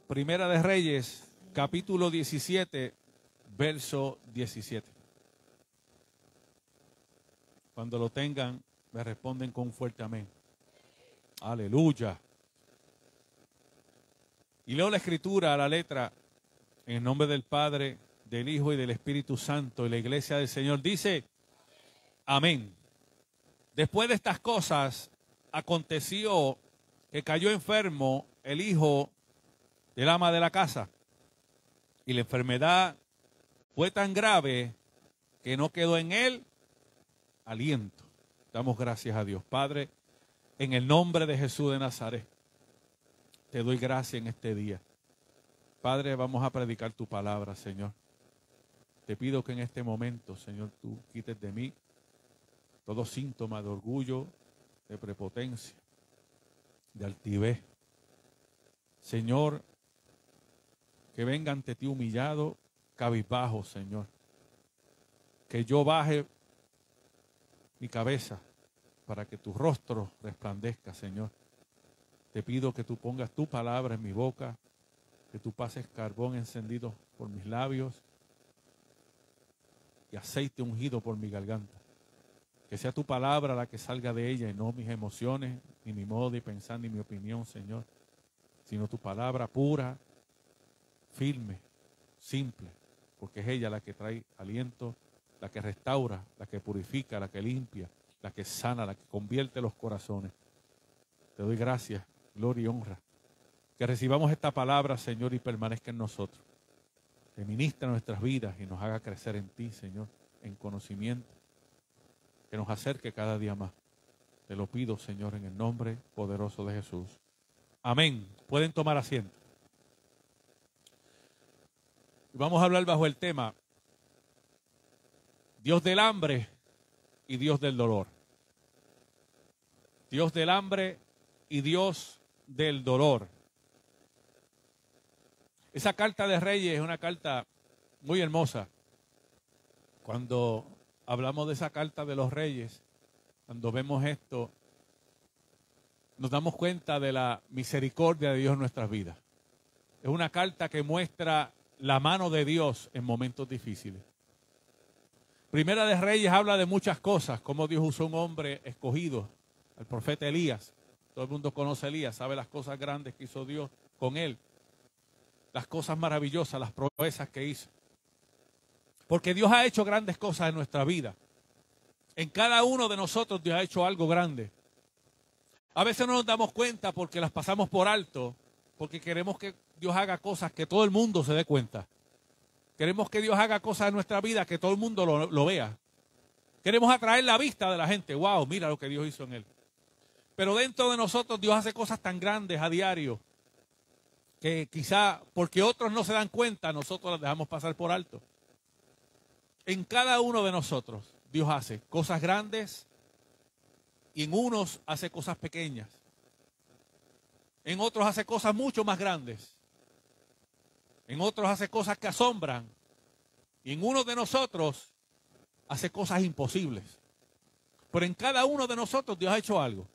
Primera de Reyes, capítulo 17, verso 17. Cuando lo tengan, me responden con un fuerte amén. Aleluya. Y leo la escritura, la letra, en el nombre del Padre, del Hijo y del Espíritu Santo. Y la iglesia del Señor dice, amén. Después de estas cosas, aconteció que cayó enfermo el hijo del ama de la casa. Y la enfermedad fue tan grave que no quedó en él aliento. Damos gracias a Dios. Padre, en el nombre de Jesús de Nazaret, te doy gracias en este día. Padre, vamos a predicar tu palabra, Señor. Te pido que en este momento, Señor, tú quites de mí todo síntoma de orgullo, de prepotencia, de altivez. Señor, que venga ante ti humillado, cabizbajo, Señor. Que yo baje mi cabeza para que tu rostro resplandezca, Señor. Te pido que tú pongas tu palabra en mi boca, que tú pases carbón encendido por mis labios y aceite ungido por mi garganta. Que sea tu palabra la que salga de ella y no mis emociones, ni mi modo de pensar, ni mi opinión, Señor, sino tu palabra pura, firme, simple, porque es ella la que trae aliento, la que restaura, la que purifica, la que limpia, la que sana, la que convierte los corazones. Te doy gracias, gloria y honra. Que recibamos esta palabra, Señor, y permanezca en nosotros. Que ministre nuestras vidas y nos haga crecer en ti, Señor, en conocimiento. Que nos acerque cada día más. Te lo pido, Señor, en el nombre poderoso de Jesús. Amén. Pueden tomar asiento. Vamos a hablar bajo el tema Dios del hambre y Dios del dolor. Dios del hambre y Dios del dolor. Esa carta de Reyes es una carta muy hermosa. Cuando hablamos de esa carta de los Reyes, cuando vemos esto, nos damos cuenta de la misericordia de Dios en nuestras vidas. Es una carta que muestra la mano de Dios en momentos difíciles. Primera de Reyes habla de muchas cosas, como Dios usó un hombre escogido, el profeta Elías. Todo el mundo conoce a Elías, sabe las cosas grandes que hizo Dios con él, las cosas maravillosas, las proezas que hizo. Porque Dios ha hecho grandes cosas en nuestra vida. En cada uno de nosotros Dios ha hecho algo grande. A veces no nos damos cuenta porque las pasamos por alto, porque queremos que Dios haga cosas que todo el mundo se dé cuenta. Queremos que Dios haga cosas en nuestra vida que todo el mundo lo vea. Queremos atraer la vista de la gente. Wow, mira lo que Dios hizo en él. Pero dentro de nosotros Dios hace cosas tan grandes a diario que quizá porque otros no se dan cuenta, nosotros las dejamos pasar por alto. En cada uno de nosotros Dios hace cosas grandes y en unos hace cosas pequeñas. En otros hace cosas mucho más grandes. En otros hace cosas que asombran. Y en uno de nosotros hace cosas imposibles. Pero en cada uno de nosotros Dios ha hecho algo.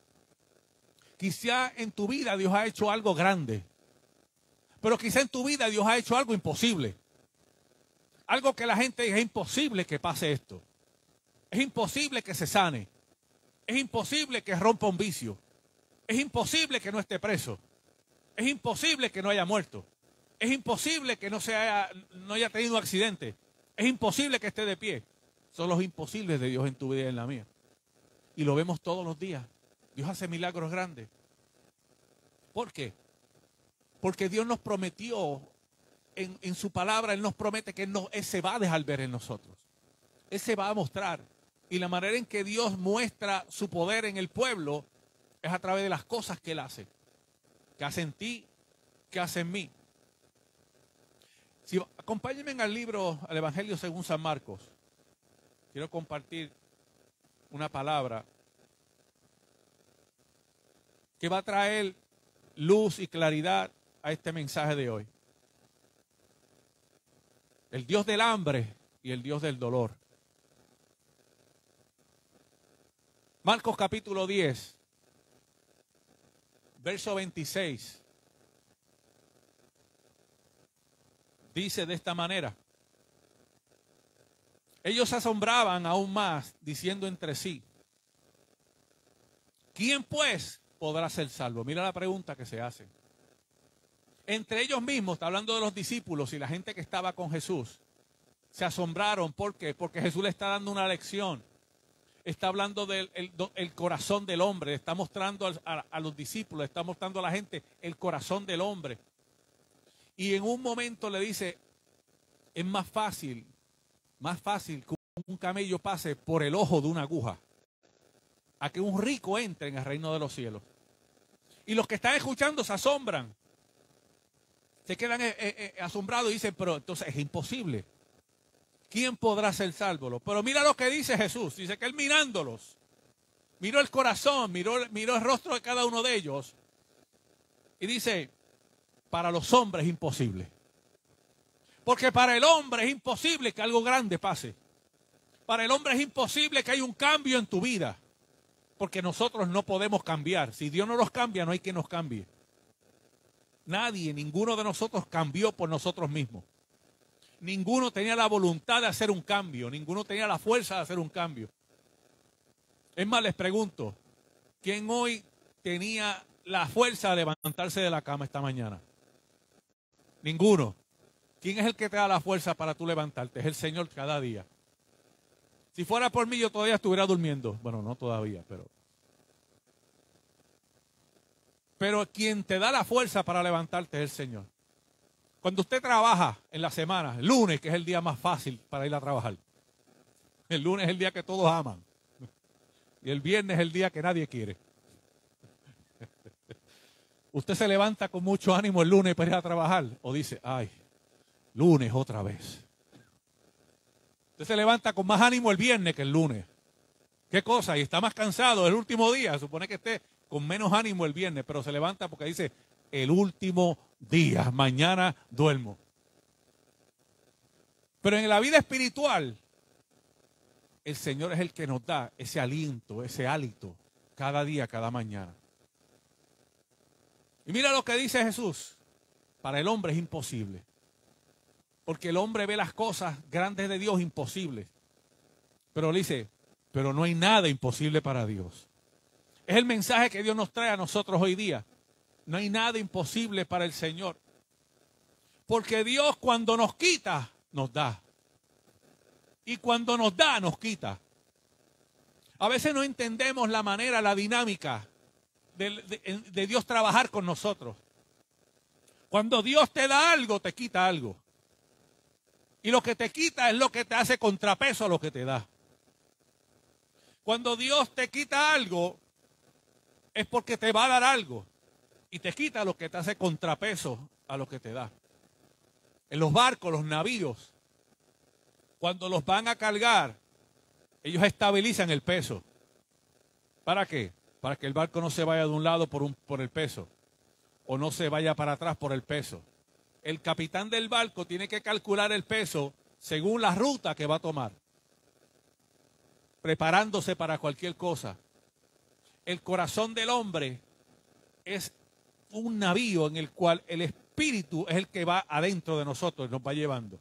Quizá en tu vida Dios ha hecho algo grande. Pero quizá en tu vida Dios ha hecho algo imposible. Algo que la gente dice, es imposible que pase esto. Es imposible que se sane. Es imposible que rompa un vicio. Es imposible que no esté preso. Es imposible que no haya muerto. Es imposible que no haya tenido un accidente. Es imposible que esté de pie. Son los imposibles de Dios en tu vida y en la mía. Y lo vemos todos los días. Dios hace milagros grandes. ¿Por qué? Porque Dios nos prometió en su palabra, Él nos promete que Él se va a dejar ver en nosotros. Él se va a mostrar. Y la manera en que Dios muestra su poder en el pueblo es a través de las cosas que Él hace. Que hace en ti, que hace en mí. Acompáñenme al libro, al Evangelio según San Marcos. Quiero compartir una palabra que va a traer luz y claridad a este mensaje de hoy. El Dios del hambre y el Dios del dolor. Marcos capítulo 10, verso 26. Dice de esta manera: ellos se asombraban aún más, diciendo entre sí, ¿quién pues podrá ser salvo? Mira la pregunta que se hace. Entre ellos mismos, está hablando de los discípulos y la gente que estaba con Jesús, se asombraron. ¿Por qué? Porque Jesús le está dando una lección. Está hablando del el corazón del hombre. Está mostrando a los discípulos, está mostrando a la gente el corazón del hombre. Y en un momento le dice, es más fácil que un camello pase por el ojo de una aguja a que un rico entre en el reino de los cielos. Y los que están escuchando se asombran. Se quedan asombrados y dicen, pero entonces es imposible. ¿Quién podrá ser salvo? Pero mira lo que dice Jesús. Dice que él mirándolos, miró el corazón, miró el rostro de cada uno de ellos. Y dice, para los hombres es imposible. Porque para el hombre es imposible que algo grande pase. Para el hombre es imposible que haya un cambio en tu vida. Porque nosotros no podemos cambiar. Si Dios no los cambia, no hay quien nos cambie. Nadie, ninguno de nosotros cambió por nosotros mismos. Ninguno tenía la voluntad de hacer un cambio. Ninguno tenía la fuerza de hacer un cambio. Es más, les pregunto, ¿quién hoy tenía la fuerza de levantarse de la cama esta mañana? Ninguno. ¿Quién es el que te da la fuerza para tú levantarte? Es el Señor cada día. Si fuera por mí, yo todavía estuviera durmiendo. Bueno, no todavía, pero quien te da la fuerza para levantarte es el Señor. Cuando usted trabaja en la semana, el lunes, que es el día más fácil para ir a trabajar. El lunes es el día que todos aman. Y el viernes es el día que nadie quiere. Usted se levanta con mucho ánimo el lunes para ir a trabajar. O dice, ay, lunes otra vez. Usted se levanta con más ánimo el viernes que el lunes. ¿Qué cosa? Y está más cansado el último día. Se supone que esté con menos ánimo el viernes, pero se levanta porque dice, el último día, mañana duermo. Pero en la vida espiritual, el Señor es el que nos da ese aliento, ese hálito, cada día, cada mañana. Y mira lo que dice Jesús, para el hombre es imposible. Porque el hombre ve las cosas grandes de Dios imposibles. Pero le dice, pero no hay nada imposible para Dios. Es el mensaje que Dios nos trae a nosotros hoy día. No hay nada imposible para el Señor. Porque Dios cuando nos quita, nos da. Y cuando nos da, nos quita. A veces no entendemos la manera, la dinámica de Dios trabajar con nosotros. Cuando Dios te da algo, te quita algo. Y lo que te quita es lo que te hace contrapeso a lo que te da. Cuando Dios te quita algo, es porque te va a dar algo. Y te quita lo que te hace contrapeso a lo que te da. En los barcos, los navíos, cuando los van a cargar, ellos estabilizan el peso. ¿Para qué? Para que el barco no se vaya de un lado por el peso. O no se vaya para atrás por el peso. El capitán del barco tiene que calcular el peso según la ruta que va a tomar. Preparándose para cualquier cosa. El corazón del hombre es un navío en el cual el espíritu es el que va adentro de nosotros y nos va llevando.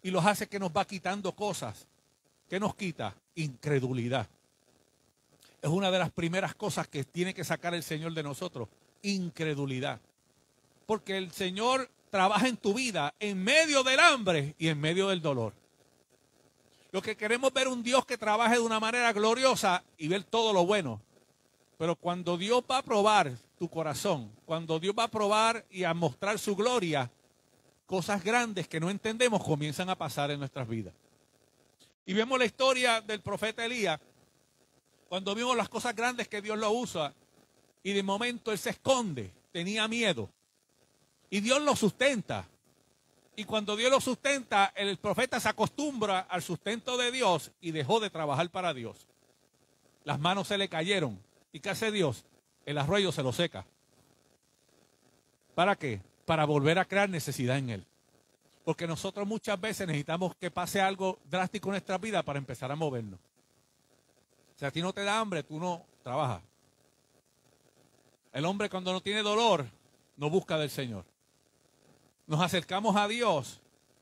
Y los hace que nos va quitando cosas. ¿Qué nos quita? Incredulidad. Es una de las primeras cosas que tiene que sacar el Señor de nosotros. Incredulidad. Porque el Señor trabaja en tu vida en medio del hambre y en medio del dolor. Lo que queremos ver un Dios que trabaje de una manera gloriosa y ver todo lo bueno. Pero cuando Dios va a probar tu corazón, cuando Dios va a probar y a mostrar su gloria, cosas grandes que no entendemos comienzan a pasar en nuestras vidas. Y vemos la historia del profeta Elías, cuando vimos las cosas grandes que Dios lo usa, y de momento él se esconde, tenía miedo. Y Dios lo sustenta. Y cuando Dios lo sustenta, el profeta se acostumbra al sustento de Dios y dejó de trabajar para Dios. Las manos se le cayeron. ¿Y qué hace Dios? El arroyo se lo seca. ¿Para qué? Para volver a crear necesidad en él. Porque nosotros muchas veces necesitamos que pase algo drástico en nuestra vida para empezar a movernos. Si a ti no te da hambre, tú no trabajas. El hombre cuando no tiene dolor, no busca del Señor. nos acercamos a Dios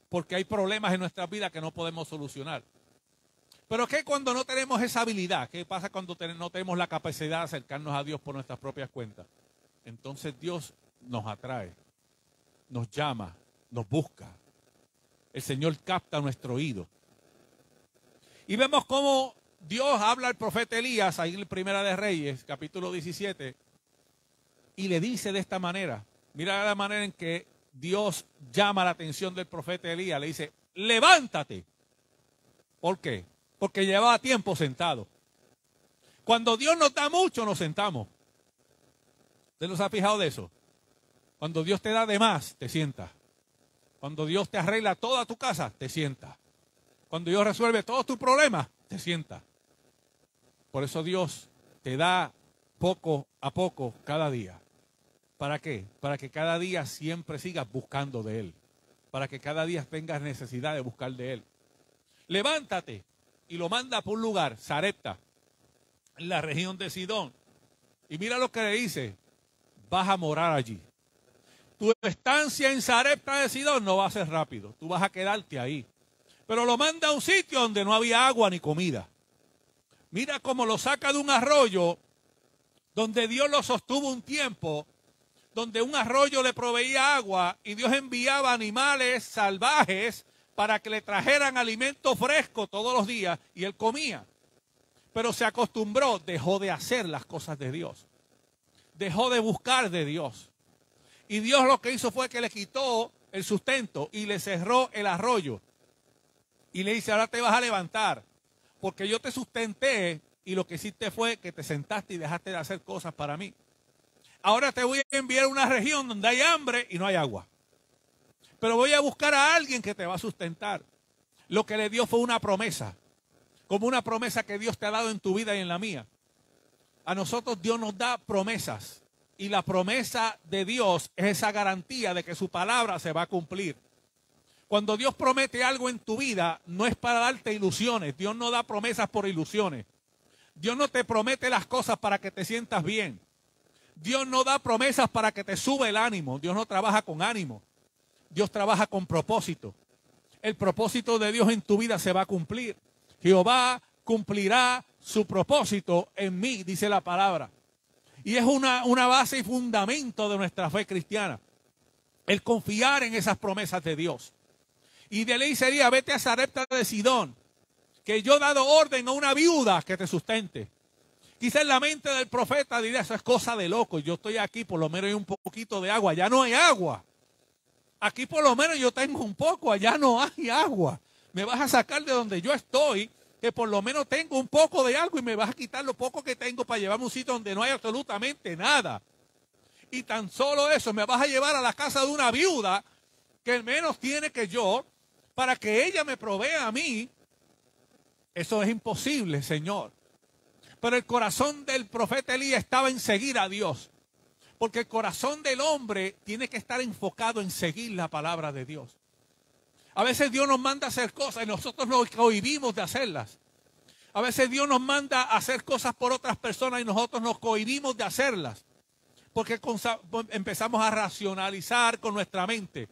porque hay problemas en nuestra vida que no podemos solucionar. Pero ¿qué cuando no tenemos esa habilidad? ¿Qué pasa cuando no tenemos la capacidad de acercarnos a Dios por nuestras propias cuentas? Entonces Dios nos atrae, nos llama, nos busca. El Señor capta nuestro oído. Y vemos cómo Dios habla al profeta Elías, ahí en Primera de Reyes, capítulo 17, y le dice de esta manera. Mira la manera en que Dios llama la atención del profeta Elías. Le dice, levántate. ¿Por qué? Porque llevaba tiempo sentado. Cuando Dios nos da mucho, nos sentamos. ¿Usted no se ha fijado de eso? Cuando Dios te da de más, te sientas. Cuando Dios te arregla toda tu casa, te sientas. Cuando Dios resuelve todos tus problemas, te sientas. Por eso Dios te da poco a poco cada día. ¿Para qué? Para que cada día siempre sigas buscando de Él. Para que cada día tengas necesidad de buscar de Él. Levántate. Y lo manda por un lugar, Sarepta, en la región de Sidón. Y mira lo que le dice, vas a morar allí. Tu estancia en Sarepta de Sidón no va a ser rápido, tú vas a quedarte ahí. Pero lo manda a un sitio donde no había agua ni comida. Mira cómo lo saca de un arroyo donde Dios lo sostuvo un tiempo, donde un arroyo le proveía agua y Dios enviaba animales salvajes para que le trajeran alimento fresco todos los días y él comía. Pero se acostumbró, dejó de hacer las cosas de Dios. Dejó de buscar de Dios. Y Dios lo que hizo fue que le quitó el sustento y le cerró el arroyo. Y le dice, ahora te vas a levantar, porque yo te sustenté y lo que hiciste fue que te sentaste y dejaste de hacer cosas para mí. Ahora te voy a enviar a una región donde hay hambre y no hay agua. Pero voy a buscar a alguien que te va a sustentar. Lo que le dio fue una promesa, como una promesa que Dios te ha dado en tu vida y en la mía. A nosotros Dios nos da promesas y la promesa de Dios es esa garantía de que su palabra se va a cumplir. Cuando Dios promete algo en tu vida, no es para darte ilusiones. Dios no da promesas por ilusiones. Dios no te promete las cosas para que te sientas bien. Dios no da promesas para que te sube el ánimo. Dios no trabaja con ánimo. Dios trabaja con propósito. El propósito de Dios en tu vida se va a cumplir. Jehová cumplirá su propósito en mí, dice la palabra. Y es una base y fundamento de nuestra fe cristiana. El confiar en esas promesas de Dios. Y de ley sería, vete a Sarepta de Sidón, que yo he dado orden a una viuda que te sustente. Quizá en la mente del profeta diría, eso es cosa de loco. Yo estoy aquí, por lo menos hay un poquito de agua. Ya no hay agua. Aquí por lo menos yo tengo un poco, allá no hay agua. Me vas a sacar de donde yo estoy, que por lo menos tengo un poco de algo y me vas a quitar lo poco que tengo para llevarme a un sitio donde no hay absolutamente nada. Y tan solo eso, me vas a llevar a la casa de una viuda que menos tiene que yo para que ella me provea a mí. Eso es imposible, Señor. Pero el corazón del profeta Elías estaba en seguir a Dios. Porque el corazón del hombre tiene que estar enfocado en seguir la palabra de Dios. A veces Dios nos manda a hacer cosas y nosotros nos cohibimos de hacerlas. A veces Dios nos manda a hacer cosas por otras personas y nosotros nos cohibimos de hacerlas. Porque empezamos a racionalizar con nuestra mente.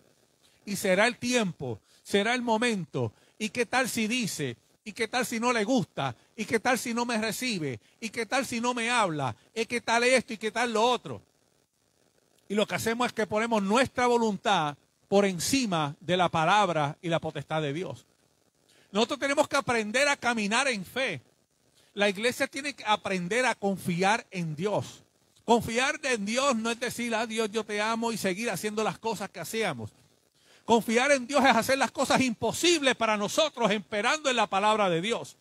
Y será el tiempo, será el momento. ¿Y qué tal si dice? ¿Y qué tal si no le gusta? ¿Y qué tal si no me recibe? ¿Y qué tal si no me habla? ¿Y qué tal esto? ¿Y qué tal lo otro? Y lo que hacemos es que ponemos nuestra voluntad por encima de la palabra y la potestad de Dios. Nosotros tenemos que aprender a caminar en fe. La iglesia tiene que aprender a confiar en Dios. Confiar en Dios no es decir, ah, Dios, yo te amo y seguir haciendo las cosas que hacíamos. Confiar en Dios es hacer las cosas imposibles para nosotros, esperando en la palabra de Dios.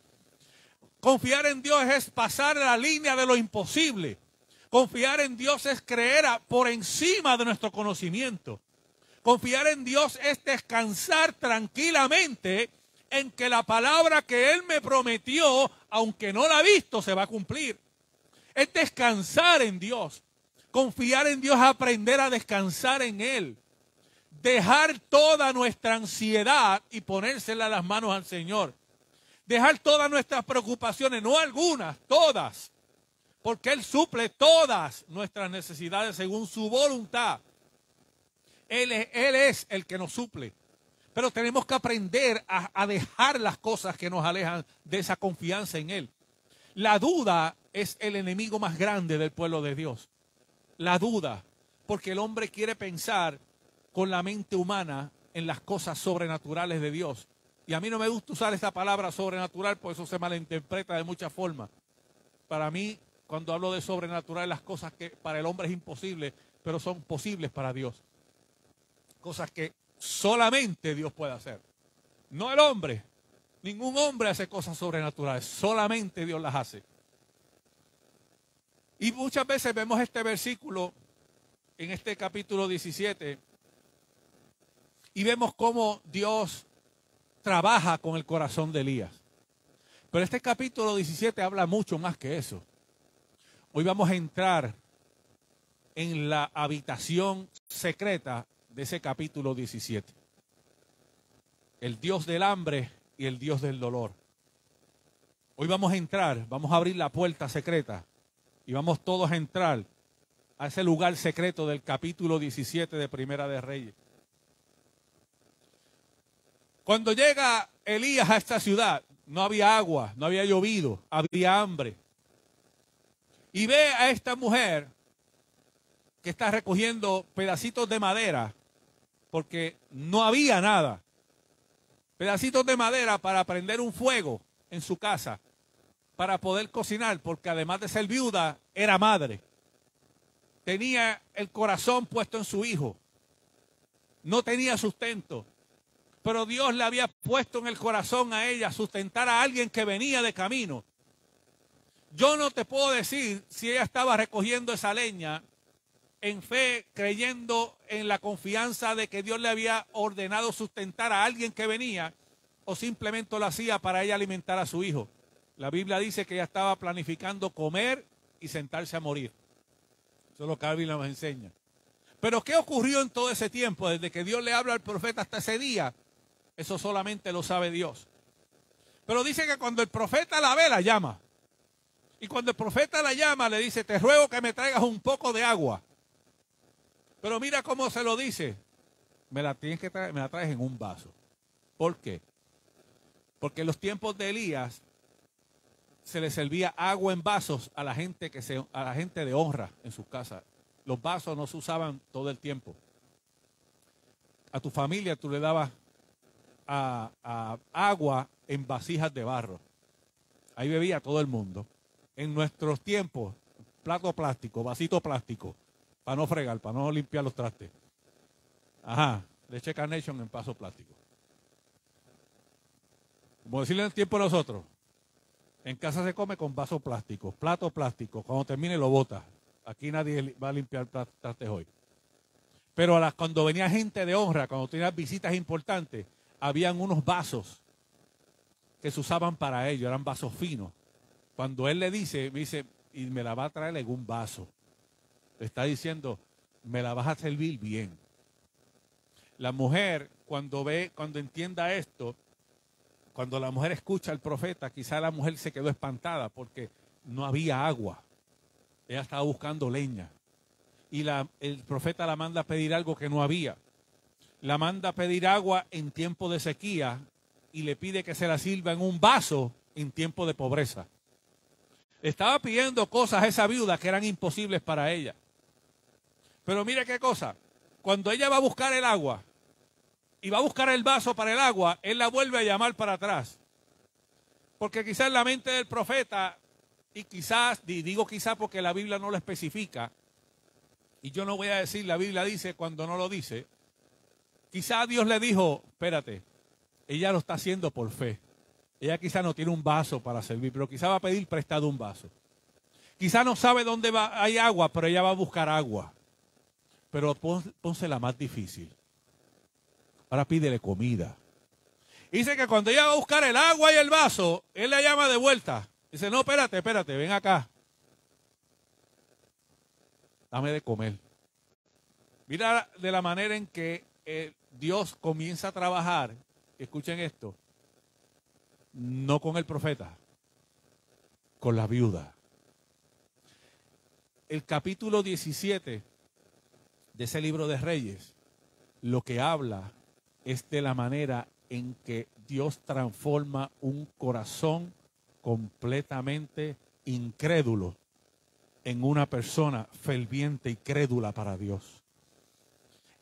Confiar en Dios es pasar la línea de lo imposible. Confiar en Dios es creer por encima de nuestro conocimiento. Confiar en Dios es descansar tranquilamente en que la palabra que Él me prometió, aunque no la he visto, se va a cumplir. Es descansar en Dios. Confiar en Dios es aprender a descansar en Él. Dejar toda nuestra ansiedad y ponérsela a las manos al Señor. Dejar todas nuestras preocupaciones, no algunas, todas. Porque Él suple todas nuestras necesidades según su voluntad. Él es el que nos suple. Pero tenemos que aprender a dejar las cosas que nos alejan de esa confianza en Él. La duda es el enemigo más grande del pueblo de Dios. La duda, porque el hombre quiere pensar con la mente humana en las cosas sobrenaturales de Dios. Y a mí no me gusta usar esta palabra sobrenatural, por eso se malinterpreta de muchas formas. Para mí, cuando hablo de sobrenatural, las cosas que para el hombre es imposible, pero son posibles para Dios. Cosas que solamente Dios puede hacer. No el hombre. Ningún hombre hace cosas sobrenaturales. Solamente Dios las hace. Y muchas veces vemos este versículo en este capítulo 17 y vemos cómo Dios trabaja con el corazón de Elías. Pero este capítulo 17 habla mucho más que eso. Hoy vamos a entrar en la habitación secreta de ese capítulo 17. El Dios del hambre y el Dios del dolor. Hoy vamos a entrar, vamos a abrir la puerta secreta y vamos todos a entrar a ese lugar secreto del capítulo 17 de Primera de Reyes. Cuando llega Elías a esta ciudad, no había agua, no había llovido, había hambre. Y ve a esta mujer que está recogiendo pedacitos de madera, porque no había nada. Pedacitos de madera para prender un fuego en su casa, para poder cocinar, porque además de ser viuda, era madre. Tenía el corazón puesto en su hijo. No tenía sustento. Pero Dios le había puesto en el corazón a ella sustentar a alguien que venía de camino. Yo no te puedo decir si ella estaba recogiendo esa leña en fe, creyendo en la confianza de que Dios le había ordenado sustentar a alguien que venía, o simplemente lo hacía para ella alimentar a su hijo. La Biblia dice que ella estaba planificando comer y sentarse a morir. Eso es lo que la Biblia nos enseña. Pero ¿qué ocurrió en todo ese tiempo, desde que Dios le habla al profeta hasta ese día? Eso solamente lo sabe Dios. Pero dice que cuando el profeta la ve, la llama. Y cuando el profeta la llama, le dice, te ruego que me traigas un poco de agua. Pero mira cómo se lo dice. Me la traes en un vaso. ¿Por qué? Porque en los tiempos de Elías se le servía agua en vasos a la gente de honra en sus casas. Los vasos no se usaban todo el tiempo. A tu familia tú le dabas a agua en vasijas de barro. Ahí bebía todo el mundo. En nuestros tiempos, plato plástico, vasito plástico, para no fregar, para no limpiar los trastes. Ajá, leche Carnation en vaso plástico. Como decirle en el tiempo de nosotros, en casa se come con vaso plástico, plato plástico, cuando termine lo bota. Aquí nadie va a limpiar trastes hoy. Pero cuando venía gente de honra, cuando tenía visitas importantes, habían unos vasos que se usaban para ello, eran vasos finos. Cuando él le dice, me dice, y me la va a traer en un vaso. Le está diciendo, me la vas a servir bien. La mujer, cuando entienda esto, cuando la mujer escucha al profeta, quizá la mujer se quedó espantada porque no había agua. Ella estaba buscando leña. Y el profeta la manda a pedir algo que no había. La manda a pedir agua en tiempo de sequía y le pide que se la sirva en un vaso en tiempo de pobreza. Estaba pidiendo cosas a esa viuda que eran imposibles para ella. Pero mire qué cosa, cuando ella va a buscar el agua y va a buscar el vaso para el agua, él la vuelve a llamar para atrás. Porque quizás en la mente del profeta, y quizás, digo quizás porque la Biblia no lo especifica, y yo no voy a decir, la Biblia dice cuando no lo dice, quizás Dios le dijo, espérate, ella lo está haciendo por fe. Ella quizás no tiene un vaso para servir, pero quizás va a pedir prestado un vaso. Quizás no sabe dónde hay agua, pero ella va a buscar agua. Pero pónsela más difícil. Ahora pídele comida. Dice que cuando ella va a buscar el agua y el vaso, él la llama de vuelta. Dice, no, espérate, ven acá. Dame de comer. Mira de la manera en que Dios comienza a trabajar. Escuchen esto. No con el profeta, con la viuda. El capítulo 17 de ese libro de Reyes lo que habla es de la manera en que Dios transforma un corazón completamente incrédulo en una persona ferviente y crédula para Dios.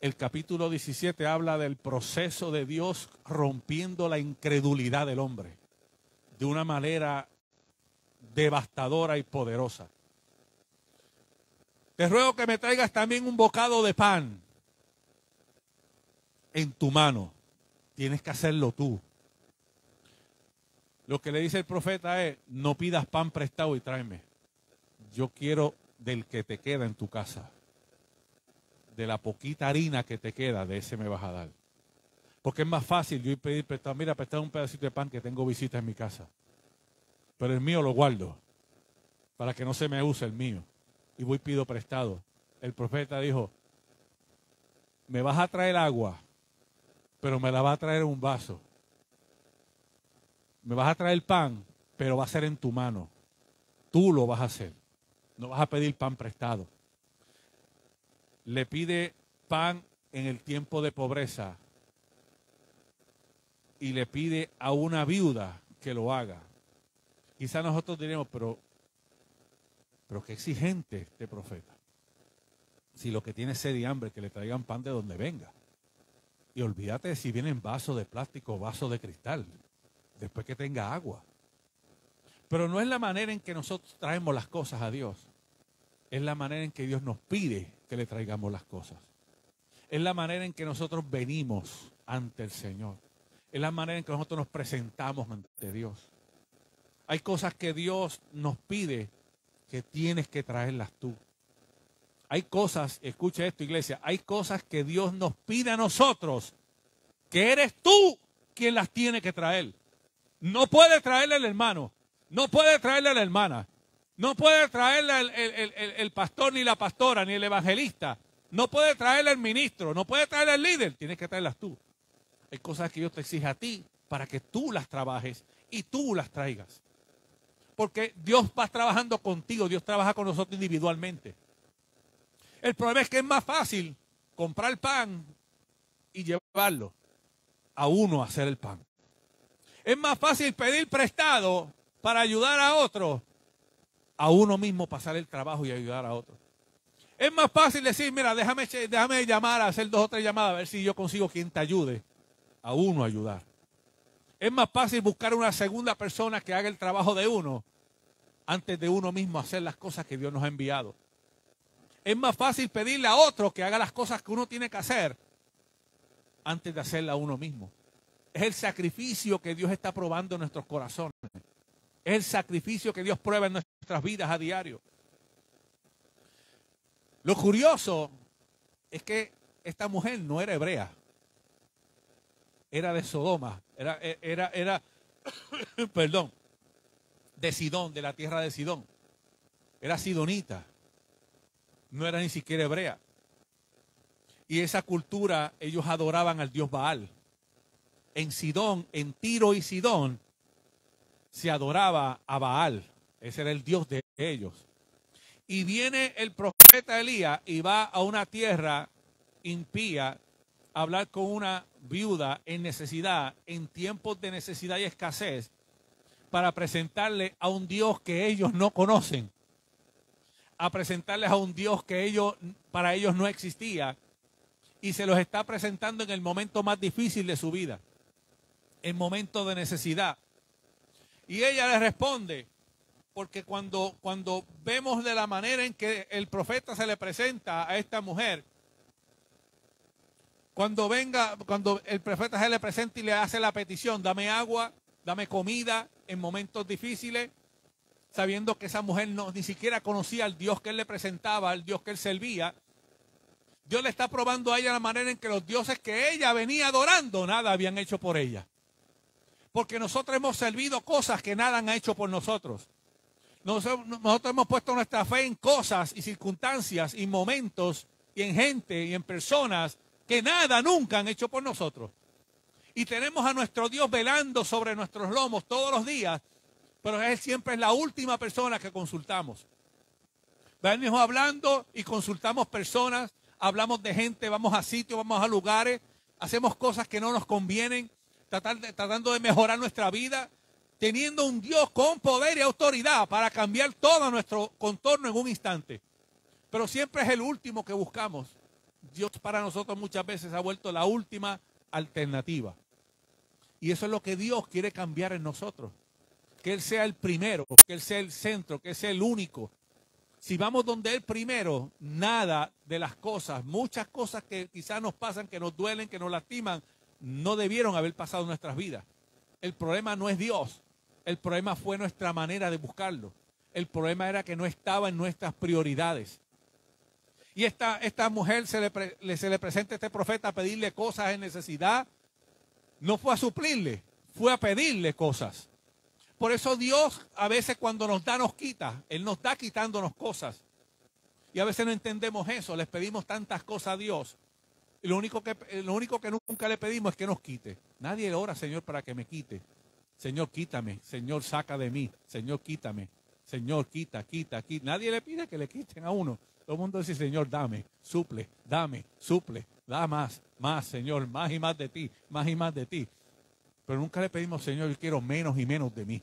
El capítulo 17 habla del proceso de Dios rompiendo la incredulidad del hombre de una manera devastadora y poderosa. Te ruego que me traigas también un bocado de pan en tu mano. Tienes que hacerlo tú. Lo que le dice el profeta es, no pidas pan prestado y tráeme. Yo quiero del que te queda en tu casa. De la poquita harina que te queda, de ese me vas a dar. Porque es más fácil yo ir a pedir prestado. Mira, prestar un pedacito de pan que tengo visita en mi casa. Pero el mío lo guardo para que no se me use el mío. Y voy y pido prestado. El profeta dijo, me vas a traer agua, pero me la va a traer en un vaso. Me vas a traer pan, pero va a ser en tu mano. Tú lo vas a hacer. No vas a pedir pan prestado. Le pide pan en el tiempo de pobreza y le pide a una viuda que lo haga. Quizá nosotros diremos, pero qué exigente este profeta. Si lo que tiene es sed y hambre, que le traigan pan de donde venga. Y olvídate de si vienen vasos de plástico o vasos de cristal, después que tenga agua. Pero no es la manera en que nosotros traemos las cosas a Dios. Es la manera en que Dios nos pide que le traigamos las cosas. Es la manera en que nosotros venimos ante el Señor. Es la manera en que nosotros nos presentamos ante Dios. Hay cosas que Dios nos pide que tienes que traerlas tú. Hay cosas, escucha esto, iglesia, hay cosas que Dios nos pide a nosotros, que eres tú quien las tiene que traer. No puede traerle el hermano, no puede traerle la hermana, no puede traerle el pastor ni la pastora ni el evangelista, no puede traerle el ministro, no puede traerle el líder, tienes que traerlas tú. Hay cosas que Dios te exige a ti para que tú las trabajes y tú las traigas. Porque Dios va trabajando contigo, Dios trabaja con nosotros individualmente. El problema es que es más fácil comprar pan y llevarlo a uno a hacer el pan. Es más fácil pedir prestado para ayudar a otro, a uno mismo pasar el trabajo y ayudar a otro. Es más fácil decir, mira, déjame llamar, a hacer 2 o 3 llamadas, a ver si yo consigo quien te ayude, a uno a ayudar. Es más fácil buscar una segunda persona que haga el trabajo de uno antes de uno mismo hacer las cosas que Dios nos ha enviado. Es más fácil pedirle a otro que haga las cosas que uno tiene que hacer antes de hacerla a uno mismo. Es el sacrificio que Dios está probando en nuestros corazones. Es el sacrificio que Dios prueba en nuestras vidas a diario. Lo curioso es que esta mujer no era hebrea. Era de Sodoma. Era perdón, de Sidón, de la tierra de Sidón. Era sidonita. No era ni siquiera hebrea. Y esa cultura, ellos adoraban al dios Baal. En Sidón, en Tiro y Sidón, se adoraba a Baal. Ese era el dios de ellos. Y viene el profeta Elías y va a una tierra impía a hablar con una viuda en necesidad, en tiempos de necesidad y escasez, para presentarle a un Dios que ellos no conocen, a presentarles a un Dios que para ellos no existía, y se los está presentando en el momento más difícil de su vida, en momento de necesidad. Y ella le responde, porque cuando vemos de la manera en que el profeta se le presenta a esta mujer, cuando el profeta se le presenta y le hace la petición, dame agua, dame comida en momentos difíciles, sabiendo que esa mujer ni siquiera conocía al Dios que él le presentaba, al Dios que él servía, Dios le está probando a ella la manera en que los dioses que ella venía adorando, nada habían hecho por ella. Porque nosotros hemos servido cosas que nada han hecho por nosotros. Nosotros hemos puesto nuestra fe en cosas y circunstancias y momentos y en gente y en personas que nada nunca han hecho por nosotros. Y tenemos a nuestro Dios velando sobre nuestros lomos todos los días, pero Él siempre es la última persona que consultamos. Venimos hablando y consultamos personas, hablamos de gente, vamos a sitios, vamos a lugares, hacemos cosas que no nos convienen, tratando de mejorar nuestra vida, teniendo un Dios con poder y autoridad para cambiar todo nuestro contorno en un instante. Pero siempre es el último que buscamos. Dios para nosotros muchas veces ha vuelto la última alternativa. Y eso es lo que Dios quiere cambiar en nosotros. Que Él sea el primero, que Él sea el centro, que Él sea el único. Si vamos donde Él primero, nada de las cosas, muchas cosas que quizás nos pasan, que nos duelen, que nos lastiman, no debieron haber pasado en nuestras vidas. El problema no es Dios. El problema fue nuestra manera de buscarlo. El problema era que no estaba en nuestras prioridades. Y esta mujer se le presenta a este profeta a pedirle cosas en necesidad. No fue a suplirle, fue a pedirle cosas. Por eso Dios a veces cuando nos da, nos quita. Él nos da quitándonos cosas. Y a veces no entendemos eso. Les pedimos tantas cosas a Dios. Y lo único que nunca le pedimos es que nos quite. Nadie ora, Señor, para que me quite. Señor, quítame. Señor, saca de mí. Señor, quítame. Señor, quita. Nadie le pide que le quiten a uno. Todo el mundo dice, Señor, dame, suple, da más, Señor, más y más de ti, más y más de ti. Pero nunca le pedimos, Señor, yo quiero menos y menos de mí,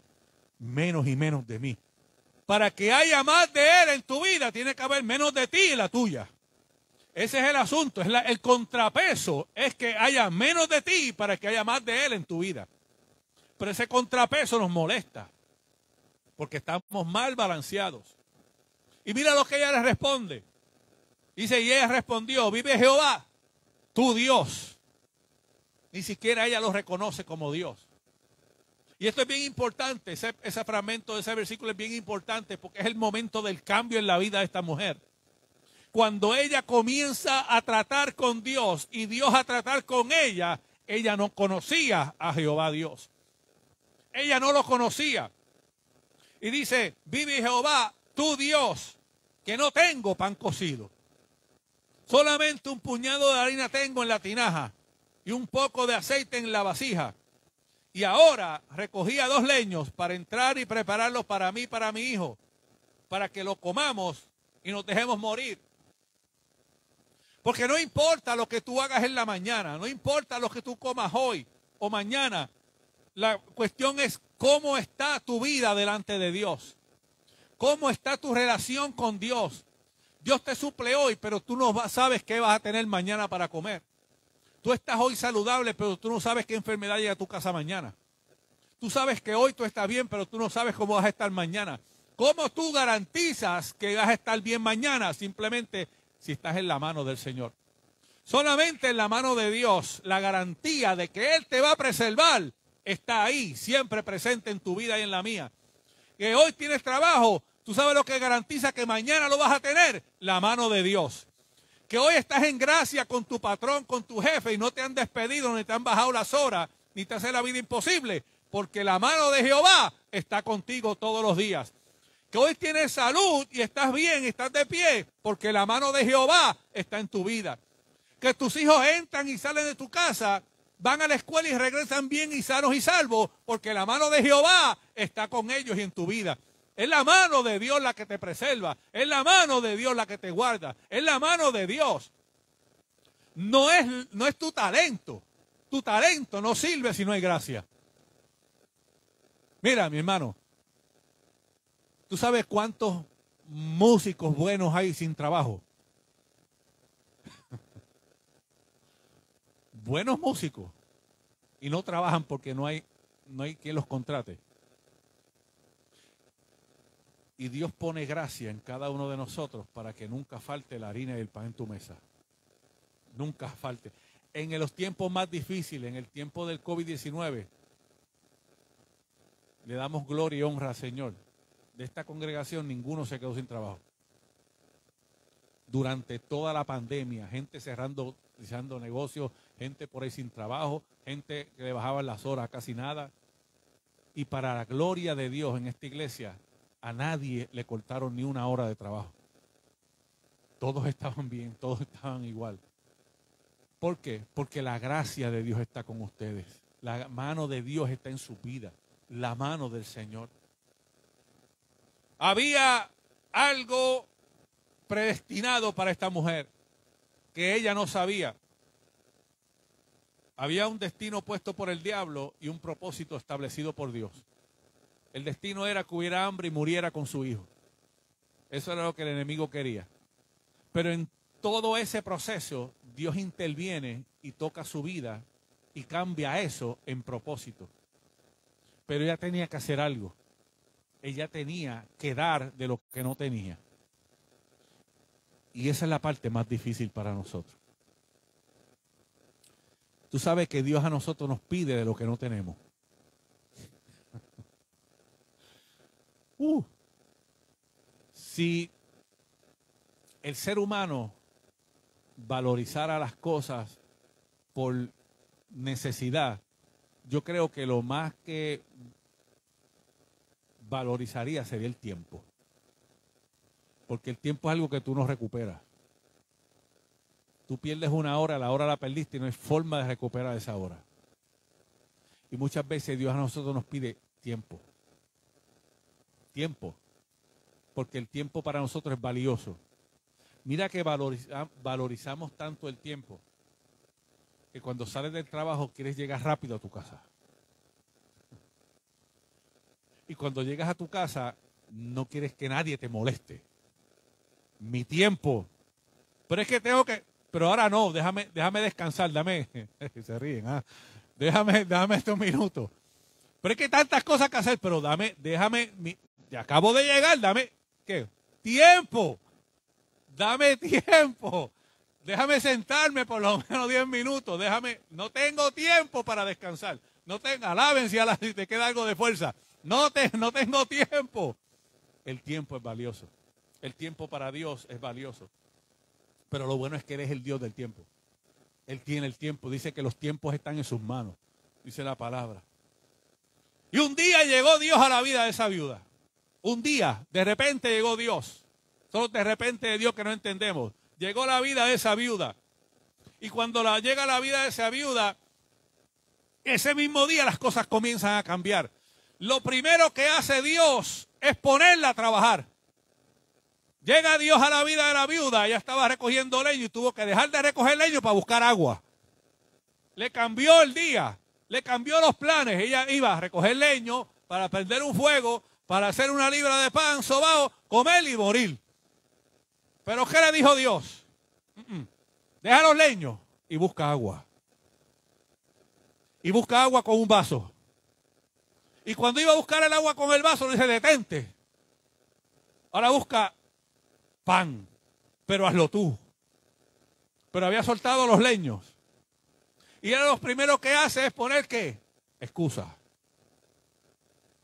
menos y menos de mí. Para que haya más de Él en tu vida, tiene que haber menos de ti en la tuya. Ese es el asunto, el contrapeso es que haya menos de ti para que haya más de Él en tu vida. Pero ese contrapeso nos molesta, porque estamos mal balanceados. Y mira lo que ella le responde. Dice, y ella respondió, vive Jehová, tu Dios. Ni siquiera ella lo reconoce como Dios. Y esto es bien importante, ese fragmento de ese versículo es bien importante porque es el momento del cambio en la vida de esta mujer. Cuando ella comienza a tratar con Dios y Dios a tratar con ella, ella no conocía a Jehová Dios. Ella no lo conocía. Y dice, vive Jehová, tu Dios, que no tengo pan cocido. Solamente un puñado de harina tengo en la tinaja y un poco de aceite en la vasija. Y ahora recogía 2 leños para entrar y prepararlos para mí y para mi hijo, para que lo comamos y nos dejemos morir. Porque no importa lo que tú hagas en la mañana, no importa lo que tú comas hoy o mañana, la cuestión es cómo está tu vida delante de Dios. ¿Cómo está tu relación con Dios? Dios te suple hoy, pero tú no sabes qué vas a tener mañana para comer. Tú estás hoy saludable, pero tú no sabes qué enfermedad llega a tu casa mañana. Tú sabes que hoy tú estás bien, pero tú no sabes cómo vas a estar mañana. ¿Cómo tú garantizas que vas a estar bien mañana? Simplemente si estás en la mano del Señor. Solamente en la mano de Dios, la garantía de que Él te va a preservar está ahí, siempre presente en tu vida y en la mía. Que hoy tienes trabajo, ¿tú sabes lo que garantiza que mañana lo vas a tener? La mano de Dios. Que hoy estás en gracia con tu patrón, con tu jefe y no te han despedido, ni te han bajado las horas, ni te hace la vida imposible, porque la mano de Jehová está contigo todos los días. Que hoy tienes salud y estás bien, estás de pie, porque la mano de Jehová está en tu vida. Que tus hijos entran y salen de tu casa, van a la escuela y regresan bien y sanos y salvos, porque la mano de Jehová está con ellos y en tu vida. Es la mano de Dios la que te preserva, es la mano de Dios la que te guarda, es la mano de Dios. No es tu talento no sirve si no hay gracia. Mira, mi hermano, ¿tú sabes cuántos músicos buenos hay sin trabajo? Buenos músicos y no trabajan porque no hay quien los contrate. Y Dios pone gracia en cada uno de nosotros para que nunca falte la harina y el pan en tu mesa. Nunca falte. En los tiempos más difíciles, en el tiempo del COVID-19, le damos gloria y honra al Señor. De esta congregación ninguno se quedó sin trabajo. Durante toda la pandemia, gente cerrando negocios, gente por ahí sin trabajo, gente que le bajaban las horas casi nada. Y para la gloria de Dios en esta iglesia, a nadie le cortaron ni una hora de trabajo. Todos estaban bien, todos estaban igual. ¿Por qué? Porque la gracia de Dios está con ustedes. La mano de Dios está en su vida. La mano del Señor. Había algo predestinado para esta mujer. que ella no sabía. Había un destino puesto por el diablo y un propósito establecido por Dios. El destino era que hubiera hambre y muriera con su hijo. Eso era lo que el enemigo quería. Pero en todo ese proceso, Dios interviene y toca su vida y cambia eso en propósito. Pero ella tenía que hacer algo. Ella tenía que dar de lo que no tenía. Y esa es la parte más difícil para nosotros. Tú sabes que Dios a nosotros nos pide de lo que no tenemos. Si el ser humano valorizara las cosas por necesidad, yo creo que lo más que valorizaría sería el tiempo. Porque el tiempo es algo que tú no recuperas. Tú pierdes una hora, la hora la perdiste y no hay forma de recuperar esa hora. Y muchas veces Dios a nosotros nos pide tiempo. Tiempo. Porque el tiempo para nosotros es valioso. Mira que valorizamos tanto el tiempo que cuando sales del trabajo quieres llegar rápido a tu casa. Y cuando llegas a tu casa no quieres que nadie te moleste. Mi tiempo. Pero es que tengo que... Pero ahora no, déjame descansar, se ríen, déjame estos minutos. Pero es que tantas cosas que hacer, pero ya acabo de llegar, ¿qué? Tiempo, dame tiempo, déjame sentarme por lo menos 10 minutos, no tengo tiempo para descansar, alaben si te queda algo de fuerza, no tengo tiempo. El tiempo es valioso, el tiempo para Dios es valioso. Pero lo bueno es que Él es el Dios del tiempo. Él tiene el tiempo. Dice que los tiempos están en sus manos. Dice la palabra. Y un día llegó Dios a la vida de esa viuda. Un día, de repente llegó Dios. Solo de repente de Dios que no entendemos. Llegó la vida de esa viuda. Y cuando llega la vida de esa viuda, ese mismo día las cosas comienzan a cambiar. Lo primero que hace Dios es ponerla a trabajar. Llega Dios a la vida de la viuda, ella estaba recogiendo leño y tuvo que dejar de recoger leño para buscar agua. Le cambió el día, le cambió los planes. Ella iba a recoger leño para prender un fuego, para hacer una libra de pan sobao, comer y morir. Pero ¿qué le dijo Dios? Deja los leños y busca agua. Y busca agua con un vaso. Y cuando iba a buscar el agua con el vaso, le dice, detente. Ahora busca pan, pero hazlo tú. Pero había soltado los leños. Y él lo primero que hace es poner ¿qué? Excusa.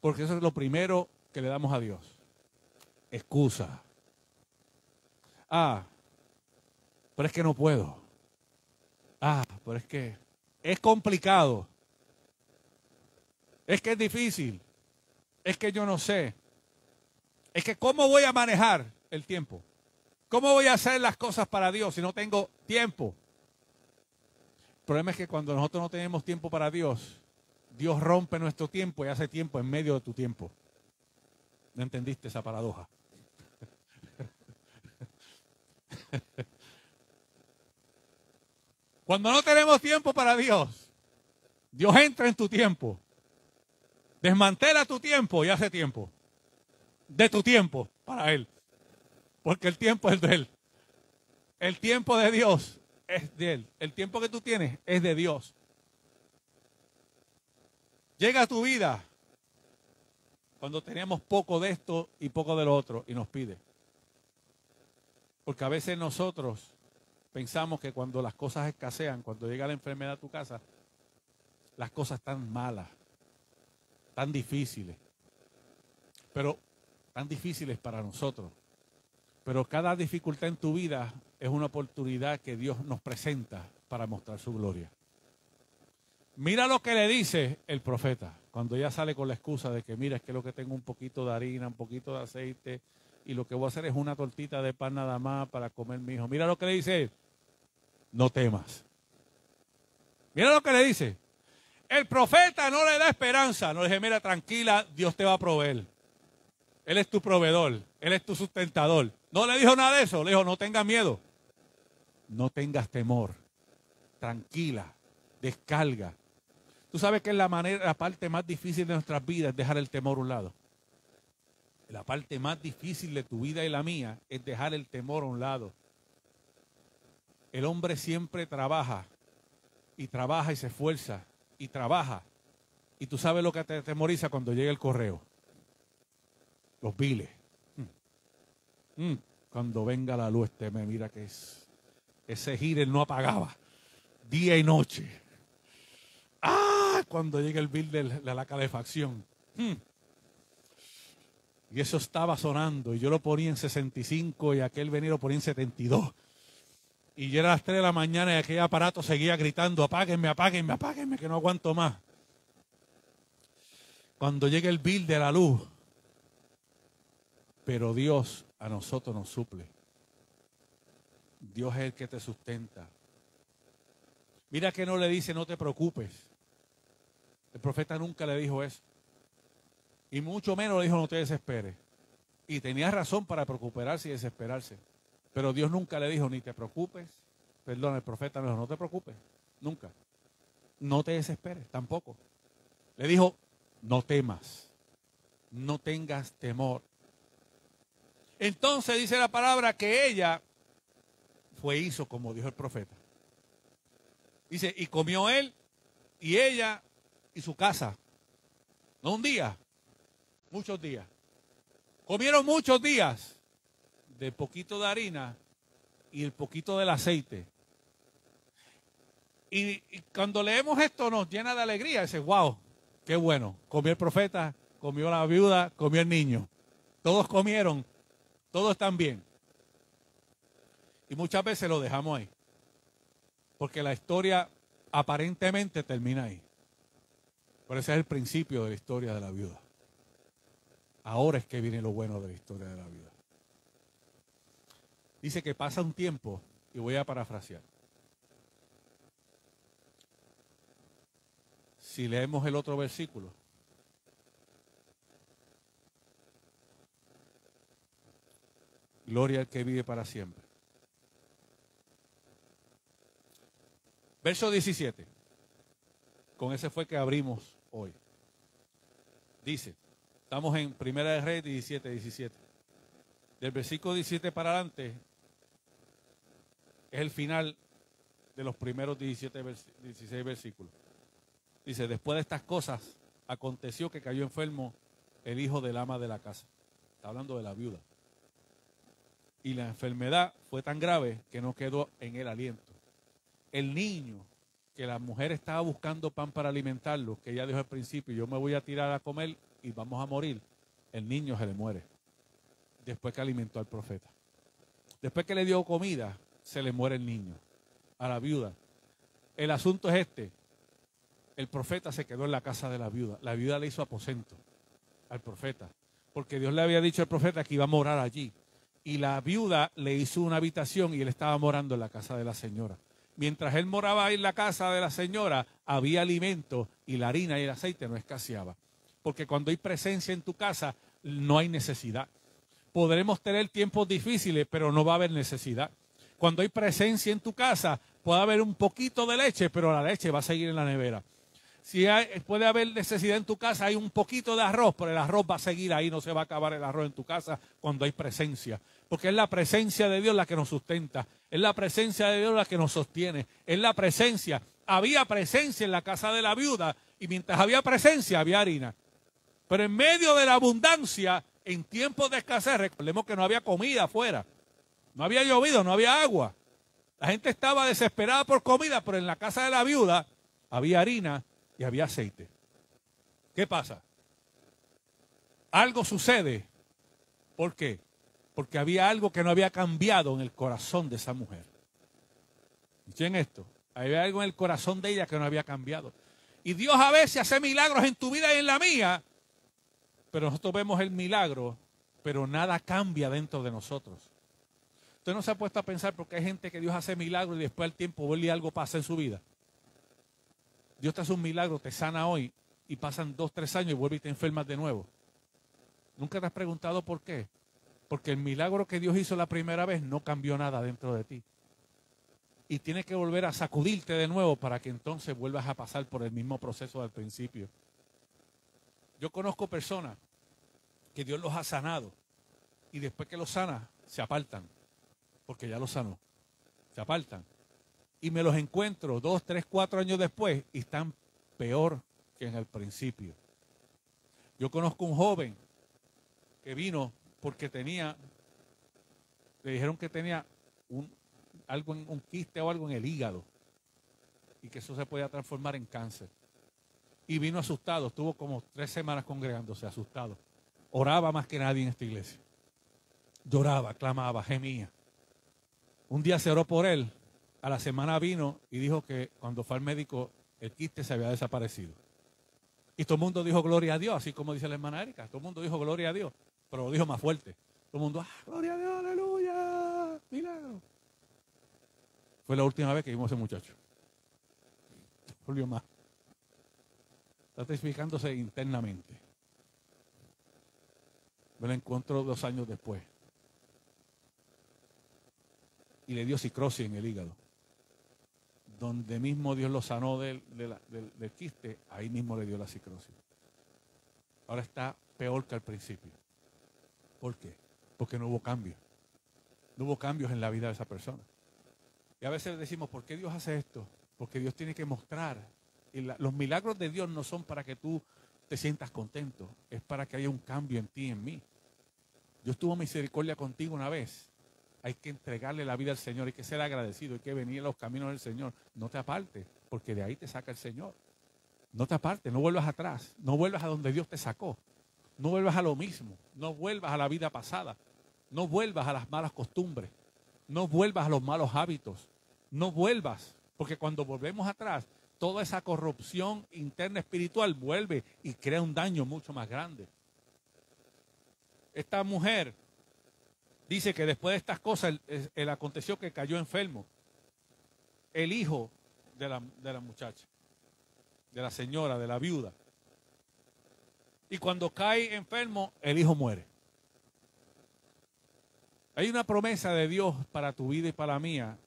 Porque eso es lo primero que le damos a Dios. Excusa. Pero es que no puedo. Pero es que es complicado. Es que es difícil. Es que yo no sé. Es que ¿cómo voy a manejar el tiempo? ¿Cómo voy a hacer las cosas para Dios si no tengo tiempo? El problema es que cuando nosotros no tenemos tiempo para Dios, Dios rompe nuestro tiempo y hace tiempo en medio de tu tiempo. ¿No entendiste esa paradoja? Cuando no tenemos tiempo para Dios, Dios entra en tu tiempo, desmantela tu tiempo y hace tiempo. De tu tiempo para Él. Porque el tiempo es de Él. El tiempo de Dios es de Él. El tiempo que tú tienes es de Dios. Llega a tu vida cuando teníamos poco de esto y poco de lo otro y nos pide. Porque a veces nosotros pensamos que cuando las cosas escasean, cuando llega la enfermedad a tu casa, las cosas están malas, tan difíciles. Pero tan difíciles para nosotros. Pero cada dificultad en tu vida es una oportunidad que Dios nos presenta para mostrar su gloria. Mira lo que le dice el profeta cuando ella sale con la excusa de que mira, es que lo que tengo un poquito de harina, un poquito de aceite y lo que voy a hacer es una tortita de pan nada más para comer mi hijo. Mira lo que le dice él. No temas. Mira lo que le dice. El profeta no le da esperanza. No le dice, mira, tranquila, Dios te va a proveer. Él es tu proveedor. Él es tu sustentador. No le dijo nada de eso. Le dijo, no tengas miedo. No tengas temor. Tranquila. Descarga. Tú sabes que la parte más difícil de nuestras vidas es dejar el temor a un lado. La parte más difícil de tu vida y la mía es dejar el temor a un lado. El hombre siempre trabaja y trabaja y se esfuerza y trabaja. Y tú sabes lo que te atemoriza cuando llega el correo. Los biles. Cuando venga la luz, me mira que ese giro no apagaba. Día y noche. Cuando llega el bill de la calefacción. Y eso estaba sonando. Y yo lo ponía en 65 y aquel venía lo ponía en 72. Y ya era las 3 de la mañana y aquel aparato seguía gritando, apáguenme, apáguenme, apáguenme, que no aguanto más. Cuando llega el bill de la luz. Pero Dios a nosotros nos suple. Dios es el que te sustenta. Mira que no le dice no te preocupes. El profeta nunca le dijo eso. Y mucho menos le dijo no te desesperes. Y tenía razón para preocuparse y desesperarse. Pero Dios nunca le dijo ni te preocupes. Perdón, el profeta no dijo no te preocupes. Nunca. No te desesperes, tampoco. Le dijo no temas. No tengas temor. Entonces dice la palabra que ella hizo como dijo el profeta. Dice, y comió él y ella y su casa. No un día, muchos días. Comieron muchos días de poquito de harina y el poquito del aceite. Y cuando leemos esto nos llena de alegría. Dice, wow, qué bueno. Comió el profeta, comió la viuda, comió el niño. Todos comieron, todos están bien. Y muchas veces lo dejamos ahí. Porque la historia aparentemente termina ahí. Pero ese es el principio de la historia de la viuda. Ahora es que viene lo bueno de la historia de la viuda. Dice que pasa un tiempo, y voy a parafrasear. Si leemos el otro versículo. Gloria al que vive para siempre. Verso 17. Con ese fue que abrimos hoy. Dice, estamos en Primera de Reyes 17. Del versículo 17 para adelante es el final de los primeros 16 versículos. Dice, después de estas cosas, aconteció que cayó enfermo el hijo del ama de la casa. Está hablando de la viuda. Y la enfermedad fue tan grave que no quedó en el aliento. El niño, que la mujer estaba buscando pan para alimentarlo, que ella dijo al principio, yo me voy a tirar a comer y vamos a morir, el niño se le muere. Después que alimentó al profeta. Después que le dio comida, se le muere el niño. A la viuda. El asunto es este. El profeta se quedó en la casa de la viuda. La viuda le hizo aposento al profeta. Porque Dios le había dicho al profeta que iba a morar allí. Y la viuda le hizo una habitación y él estaba morando en la casa de la señora. Mientras él moraba ahí en la casa de la señora, había alimento y la harina y el aceite no escaseaba. Porque cuando hay presencia en tu casa, no hay necesidad. Podremos tener tiempos difíciles, pero no va a haber necesidad. Cuando hay presencia en tu casa, puede haber un poquito de leche, pero la leche va a seguir en la nevera. Puede haber necesidad en tu casa, hay un poquito de arroz, pero el arroz va a seguir ahí, no se va a acabar el arroz en tu casa cuando hay presencia. Porque es la presencia de Dios la que nos sustenta, es la presencia de Dios la que nos sostiene, es la presencia. Había presencia en la casa de la viuda y mientras había presencia había harina. Pero en medio de la abundancia, en tiempos de escasez, recordemos que no había comida afuera, no había llovido, no había agua. La gente estaba desesperada por comida, pero en la casa de la viuda había harina y había aceite. ¿Qué pasa? Algo sucede. ¿Por qué? Porque había algo que no había cambiado en el corazón de esa mujer. ¿Escuchen esto? Había algo en el corazón de ella que no había cambiado. Y Dios a veces hace milagros en tu vida y en la mía, pero nosotros vemos el milagro, pero nada cambia dentro de nosotros. Usted no se ha puesto a pensar porque hay gente que Dios hace milagros y después al tiempo vuelve y algo pasa en su vida. Dios te hace un milagro, te sana hoy y pasan 2, 3 años y vuelve y te enfermas de nuevo. ¿Nunca te has preguntado por qué? Porque el milagro que Dios hizo la primera vez no cambió nada dentro de ti. y tienes que volver a sacudirte de nuevo para que entonces vuelvas a pasar por el mismo proceso del principio. Yo conozco personas que Dios los ha sanado y después que los sana, se apartan, porque ya los sanó. Se apartan. Y me los encuentro 2, 3, 4 años después y están peor que en el principio. Yo conozco un joven que vino porque le dijeron que tenía un quiste o algo en el hígado y que eso se podía transformar en cáncer. Y vino asustado, estuvo como 3 semanas congregándose, asustado. Oraba más que nadie en esta iglesia. Lloraba, clamaba, gemía. Un día se oró por él, a la semana vino y dijo que cuando fue al médico el quiste se había desaparecido. Y todo el mundo dijo gloria a Dios, así como dice la hermana Erika. Todo el mundo dijo gloria a Dios, pero lo dijo más fuerte. Todo el mundo, gloria a Dios, aleluya, milagro. Fue la última vez que vimos a ese muchacho. Volvió más. Está testificándose internamente. Me lo encontró 2 años después. Y le dio cirrosis en el hígado. Donde mismo Dios lo sanó del quiste, ahí mismo le dio la cirrosis. Ahora está peor que al principio. ¿Por qué? Porque no hubo cambios. No hubo cambios en la vida de esa persona. Y a veces decimos, ¿por qué Dios hace esto? Porque Dios tiene que mostrar. Y los milagros de Dios no son para que tú te sientas contento. Es para que haya un cambio en ti y en mí. Dios tuvo misericordia contigo una vez. Hay que entregarle la vida al Señor, hay que ser agradecido, hay que venir a los caminos del Señor. No te apartes, porque de ahí te saca el Señor. No te apartes, no vuelvas atrás, no vuelvas a donde Dios te sacó. No vuelvas a lo mismo, no vuelvas a la vida pasada, no vuelvas a las malas costumbres, no vuelvas a los malos hábitos, no vuelvas, porque cuando volvemos atrás, toda esa corrupción interna espiritual vuelve y crea un daño mucho más grande. Esta mujer dice que después de estas cosas, el aconteció que cayó enfermo. El hijo de la muchacha, de la señora, de la viuda. Y cuando cae enfermo, el hijo muere. Hay una promesa de Dios para tu vida y para la mía.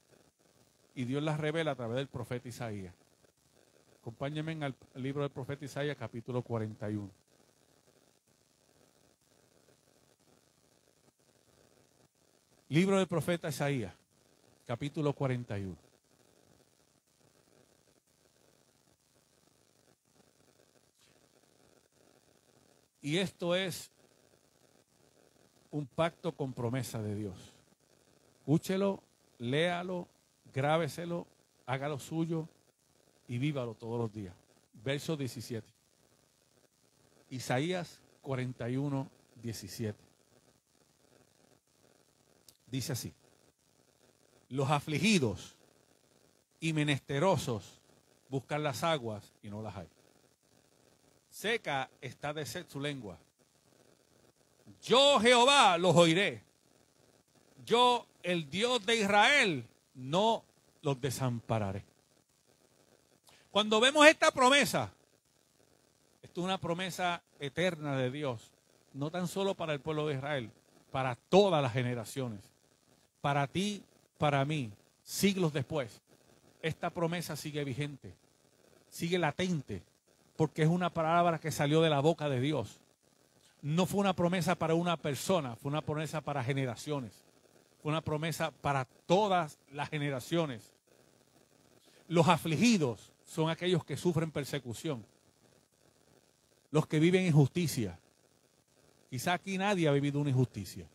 Y Dios la revela a través del profeta Isaías. Acompáñenme al libro del profeta Isaías, capítulo 41. Libro del profeta Isaías, capítulo 41. Y esto es un pacto con promesa de Dios. Escúchelo, léalo, grábeselo, hágalo suyo y vívalo todos los días. Verso 17. Isaías 41, 17. Dice así: los afligidos y menesterosos buscan las aguas y no las hay. Seca está de sed su lengua. Yo, Jehová, los oiré. Yo, el Dios de Israel, no los desampararé. Cuando vemos esta promesa, esto es una promesa eterna de Dios, no tan solo para el pueblo de Israel, para todas las generaciones. Para ti, para mí, siglos después, esta promesa sigue vigente, sigue latente, porque es una palabra que salió de la boca de Dios. No fue una promesa para una persona, fue una promesa para generaciones, fue una promesa para todas las generaciones. Los afligidos son aquellos que sufren persecución, los que viven injusticia. Quizá aquí nadie ha vivido una injusticia.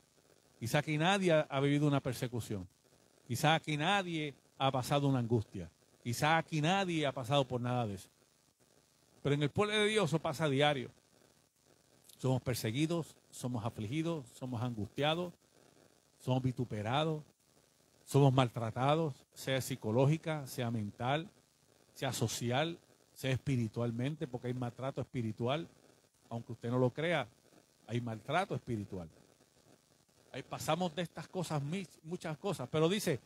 Quizá aquí nadie ha vivido una persecución. Quizá aquí nadie ha pasado una angustia. Quizá aquí nadie ha pasado por nada de eso. Pero en el pueblo de Dios eso pasa a diario. Somos perseguidos, somos afligidos, somos angustiados, somos vituperados, somos maltratados, sea psicológica, sea mental, sea social, sea espiritualmente, porque hay maltrato espiritual. Aunque usted no lo crea, hay maltrato espiritual. Ahí pasamos de estas cosas, muchas cosas, pero dice,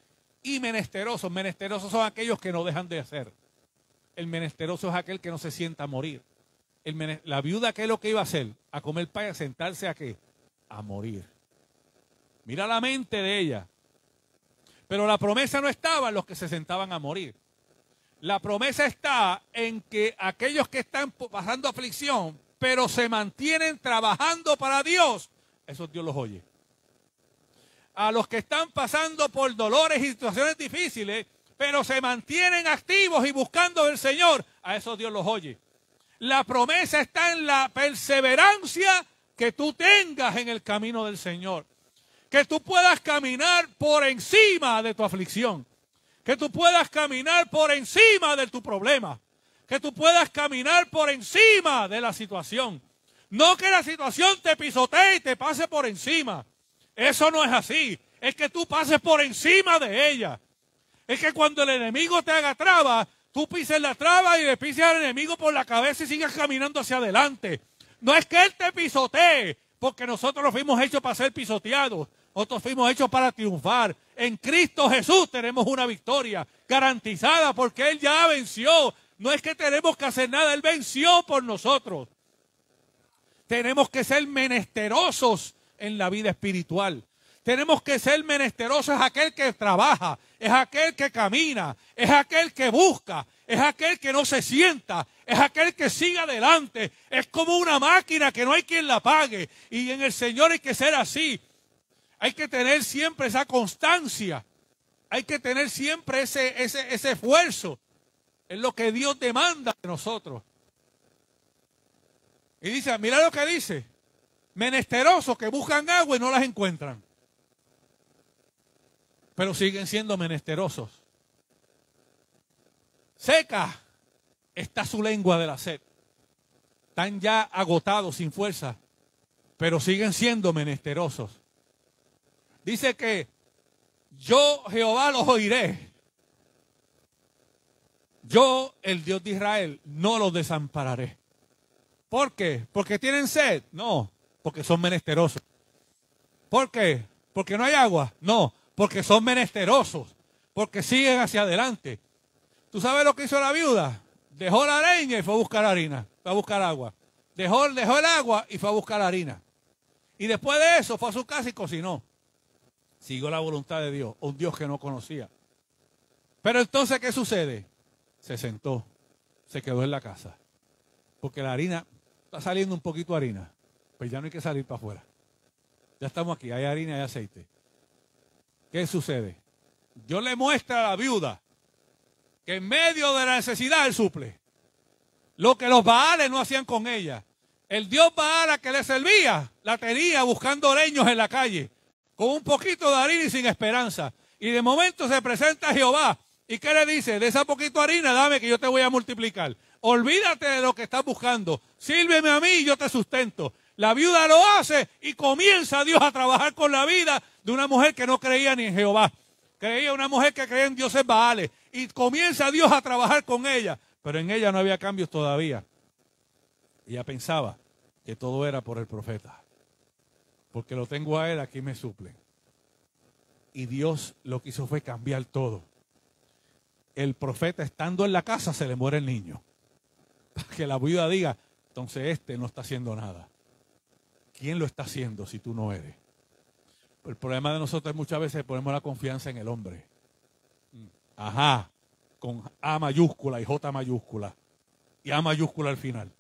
y menesterosos. Menesterosos son aquellos que no dejan de hacer. El menesteroso es aquel que no se sienta a morir. La viuda, ¿qué es lo que iba a hacer? A comer pan y a sentarse a qué? A morir. Mira la mente de ella. Pero la promesa no estaba en los que se sentaban a morir. La promesa está en que aquellos que están pasando aflicción, pero se mantienen trabajando para Dios, esos Dios los oye. A los que están pasando por dolores y situaciones difíciles, pero se mantienen activos y buscando del Señor, a esos Dios los oye. La promesa está en la perseverancia que tú tengas en el camino del Señor. Que tú puedas caminar por encima de tu aflicción. Que tú puedas caminar por encima de tu problema. Que tú puedas caminar por encima de la situación. No que la situación te pisotee y te pase por encima. Eso no es así. Es que tú pases por encima de ella. Es que cuando el enemigo te haga traba, tú pises la traba y le pises al enemigo por la cabeza y sigas caminando hacia adelante. No es que él te pisotee, porque nosotros no fuimos hechos para ser pisoteados. Nosotros fuimos hechos para triunfar. En Cristo Jesús tenemos una victoria garantizada porque Él ya venció. No es que tenemos que hacer nada, Él venció por nosotros. Tenemos que ser menesterosos en la vida espiritual. Tenemos que ser menesterosos, es aquel que trabaja, es aquel que camina, es aquel que busca, es aquel que no se sienta, es aquel que sigue adelante. Es como una máquina que no hay quien la pague. Y en el Señor hay que ser así. Hay que tener siempre esa constancia. Hay que tener siempre ese esfuerzo. Es lo que Dios demanda de nosotros. Y dice, mira lo que dice. Menesterosos que buscan agua y no las encuentran. Pero siguen siendo menesterosos. Seca está su lengua de la sed. Están ya agotados, sin fuerza. Pero siguen siendo menesterosos. Dice que yo, Jehová, los oiré. Yo, el Dios de Israel, no los desampararé. ¿Por qué? ¿Porque tienen sed? No, porque son menesterosos. ¿Por qué? ¿Porque no hay agua? No, porque son menesterosos. Porque siguen hacia adelante. ¿Tú sabes lo que hizo la viuda? Dejó la leña y fue a buscar harina, fue a buscar agua. Dejó el agua y fue a buscar harina. Y después de eso fue a su casa y cocinó. Siguió la voluntad de Dios, un Dios que no conocía. Pero entonces, ¿qué sucede? Se sentó, se quedó en la casa. Porque la harina, está saliendo un poquito de harina. Pues ya no hay que salir para afuera. Ya estamos aquí, hay harina y hay aceite. ¿Qué sucede? Dios le muestra a la viuda que en medio de la necesidad Él suple. Lo que los Baales no hacían con ella. El Dios Baal a que le servía, la tenía buscando leños en la calle. Con un poquito de harina y sin esperanza. Y de momento se presenta Jehová. ¿Y qué le dice? De esa poquito harina, dame que yo te voy a multiplicar. Olvídate de lo que estás buscando. Sírveme a mí y yo te sustento. La viuda lo hace y comienza Dios a trabajar con la vida de una mujer que no creía ni en Jehová. Creía una mujer que creía en dioses Baales. Y comienza Dios a trabajar con ella. Pero en ella no había cambios todavía. Ella pensaba que todo era por el profeta. Porque lo tengo a él, aquí me suple. Y Dios lo que hizo fue cambiar todo. El profeta estando en la casa se le muere el niño. Para que la viuda diga, entonces este no está haciendo nada. ¿Quién lo está haciendo si tú no eres? El problema de nosotros es muchas veces ponemos la confianza en el hombre. Ajá, con A mayúscula y J mayúscula. Y A mayúscula al final.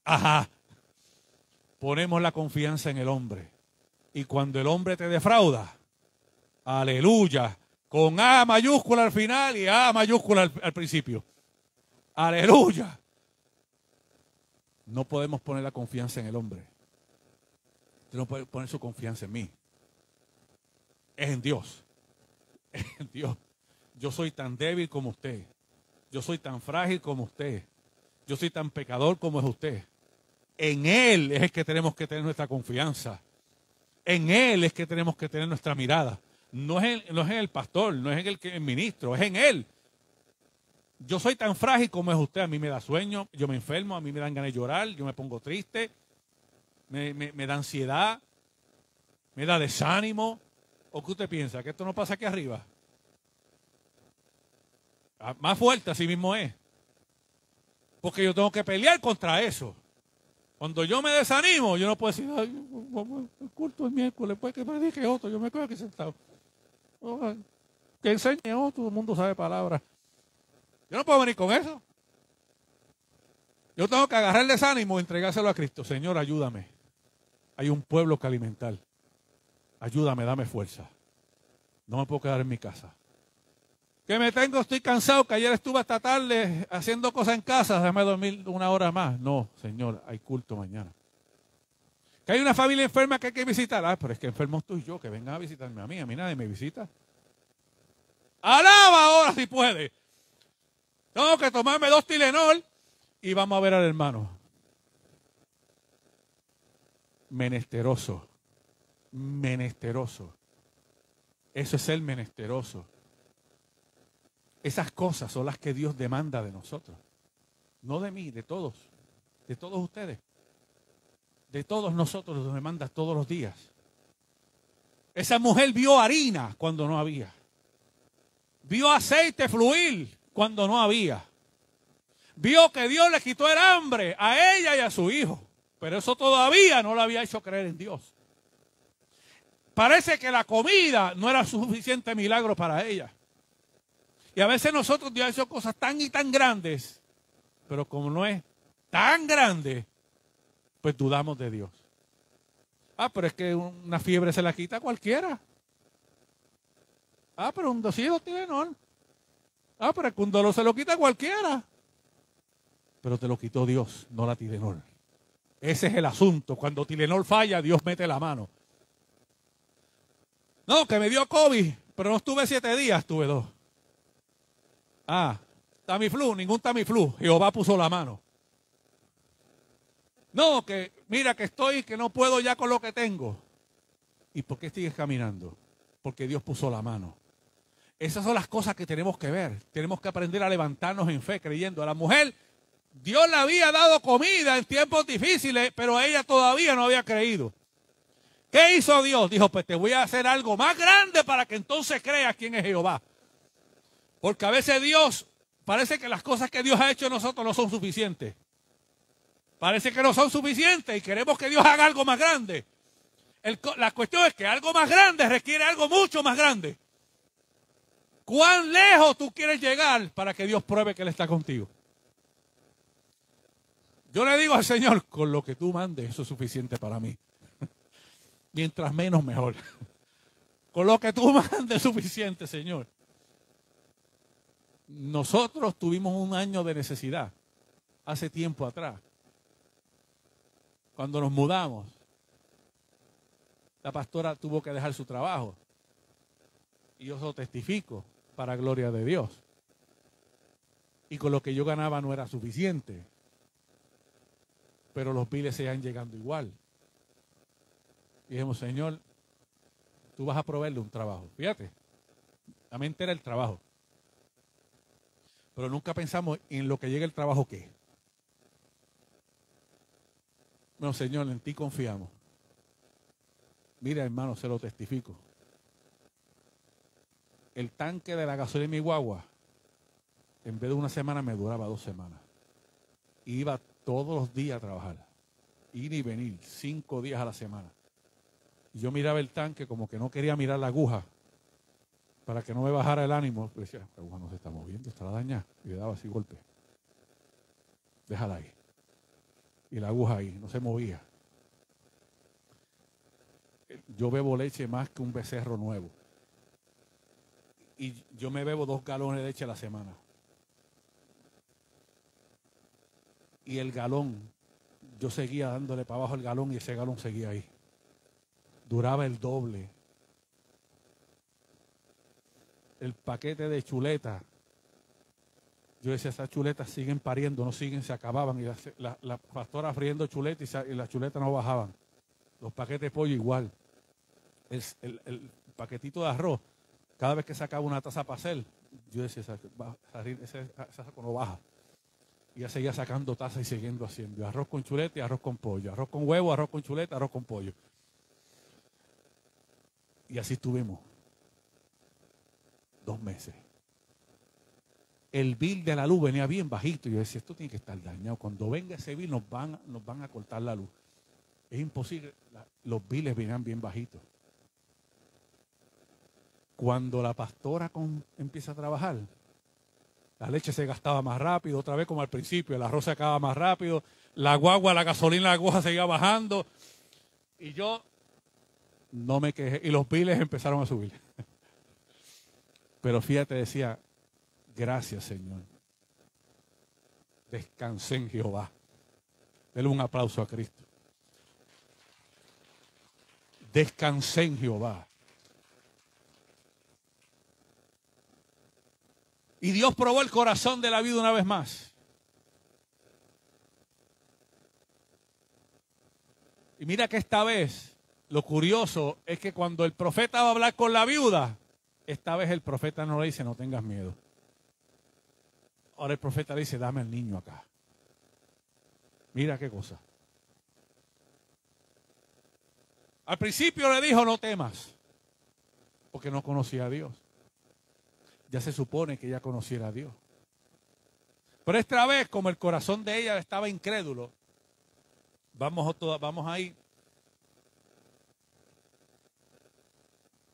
Ajá. Ponemos la confianza en el hombre. Y cuando el hombre te defrauda, aleluya, con A mayúscula al final y A mayúscula al principio. Aleluya. No podemos poner la confianza en el hombre. Usted no puede poner su confianza en mí. Es en Dios. Es en Dios. Yo soy tan débil como usted. Yo soy tan frágil como usted. Yo soy tan pecador como es usted. En Él es el que tenemos que tener nuestra confianza. En Él es que tenemos que tener nuestra mirada. No es en el pastor, no es en el ministro, es en Él. Yo soy tan frágil como es usted. A mí me da sueño, yo me enfermo, a mí me dan ganas de llorar, yo me pongo triste, me da ansiedad, me da desánimo. ¿O qué usted piensa? ¿Que esto no pasa aquí arriba? Más fuerte así mismo es. Porque yo tengo que pelear contra eso. Cuando yo me desanimo, yo no puedo decir, ay, el culto es miércoles, pues que me dije otro, yo me quedo aquí sentado. Que enseñó, todo el mundo sabe palabras. Yo no puedo venir con eso. Yo tengo que agarrar el desánimo y entregárselo a Cristo. Señor, ayúdame. Hay un pueblo que alimentar. Ayúdame, dame fuerza. No me puedo quedar en mi casa. Que me tengo, estoy cansado, que ayer estuve hasta tarde haciendo cosas en casa, déjame dormir una hora más. No, Señor, hay culto mañana. Que hay una familia enferma que hay que visitar. Ah, pero es que enfermo estoy yo, que vengan a visitarme a mí nadie me visita. Alaba ahora si puede. Tengo que tomarme 2 Tylenol y vamos a ver al hermano. Menesteroso. Menesteroso. Eso es ser menesteroso. Esas cosas son las que Dios demanda de nosotros. No de mí, de todos. De todos ustedes. De todos nosotros nos demanda todos los días. Esa mujer vio harina cuando no había. Vio aceite fluir cuando no había. Vio que Dios le quitó el hambre a ella y a su hijo. Pero eso todavía no le había hecho creer en Dios. Parece que la comida no era suficiente milagro para ella. Y a veces nosotros Dios ha hecho cosas tan y tan grandes, pero como no es tan grande, pues dudamos de Dios. Ah, pero es que una fiebre se la quita a cualquiera. Ah, pero un dosido Tylenol. Ah, pero es que un dolor se lo quita a cualquiera. Pero te lo quitó Dios, no la Tylenol. Ese es el asunto. Cuando Tylenol falla, Dios mete la mano. No, que me dio COVID, pero no estuve 7 días, estuve 2. Ah, Tamiflu, ningún Tamiflu. Jehová puso la mano. No, que mira que estoy, que no puedo ya con lo que tengo. ¿Y por qué sigues caminando? Porque Dios puso la mano. Esas son las cosas que tenemos que ver. Tenemos que aprender a levantarnos en fe creyendo. A la mujer, Dios le había dado comida en tiempos difíciles, pero ella todavía no había creído. ¿Qué hizo Dios? Dijo, pues te voy a hacer algo más grande para que entonces creas quién es Jehová. Porque a veces Dios, parece que las cosas que Dios ha hecho en nosotros no son suficientes. Parece que no son suficientes y queremos que Dios haga algo más grande. La cuestión es que algo más grande requiere algo mucho más grande. ¿Cuán lejos tú quieres llegar para que Dios pruebe que Él está contigo? Yo le digo al Señor, con lo que tú mandes, eso es suficiente para mí. Mientras menos, mejor. Con lo que tú mandes es suficiente, Señor. Nosotros tuvimos un año de necesidad, hace tiempo atrás. Cuando nos mudamos, la pastora tuvo que dejar su trabajo. Y yo lo testifico para gloria de Dios. Y con lo que yo ganaba no era suficiente. Pero los biles seguían llegando igual. Y dijimos, Señor, tú vas a proveerle un trabajo. Fíjate, la mente era el trabajo. Pero nunca pensamos en lo que llega el trabajo, ¿qué? No, Señor, en ti confiamos. Mira, hermano, se lo testifico. El tanque de la gasolina en mi guagua, en vez de una semana, me duraba 2 semanas. Y iba todos los días a trabajar. Ir y venir, 5 días a la semana. Y yo miraba el tanque como que no quería mirar la aguja para que no me bajara el ánimo. Pero decía, la aguja no se está moviendo, está dañada. Y le daba así golpe. Déjala ahí. Y la aguja ahí, no se movía. Yo bebo leche más que un becerro nuevo. Y yo me bebo 2 galones de leche a la semana. Y el galón, yo seguía dándole para abajo el galón y ese galón seguía ahí. Duraba el doble. El paquete de chuletas. Yo decía, esas chuletas siguen pariendo, no siguen, se acababan. Y la pastora friendo chuletas y las chuletas no bajaban. Los paquetes de pollo igual. El paquetito de arroz, cada vez que sacaba una taza para hacer, yo decía, ese saco no baja. Y ya seguía sacando tazas y siguiendo haciendo. Arroz con chuleta y arroz con pollo. Arroz con huevo, arroz con chuleta, arroz con pollo. Y así estuvimos 2 meses. El bill de la luz venía bien bajito. Y yo decía, esto tiene que estar dañado. Cuando venga ese bill nos van a cortar la luz. Es imposible. Los billes venían bien bajitos. Cuando la pastora empieza a trabajar, la leche se gastaba más rápido, otra vez como al principio, el arroz se acababa más rápido, la guagua, la gasolina, la guagua seguía bajando. Y yo no me quejé. Y los biles empezaron a subir. Pero fíjate, decía, gracias Señor. Descansé en Jehová. Denle un aplauso a Cristo. Descansé en Jehová. Y Dios probó el corazón de la viuda una vez más. Y mira que esta vez, lo curioso es que cuando el profeta va a hablar con la viuda, esta vez el profeta no le dice, no tengas miedo. Ahora el profeta le dice, dame al niño acá. Mira qué cosa. Al principio le dijo, no temas, porque no conocía a Dios. Ya se supone que ella conociera a Dios. Pero esta vez, como el corazón de ella estaba incrédulo, vamos ahí.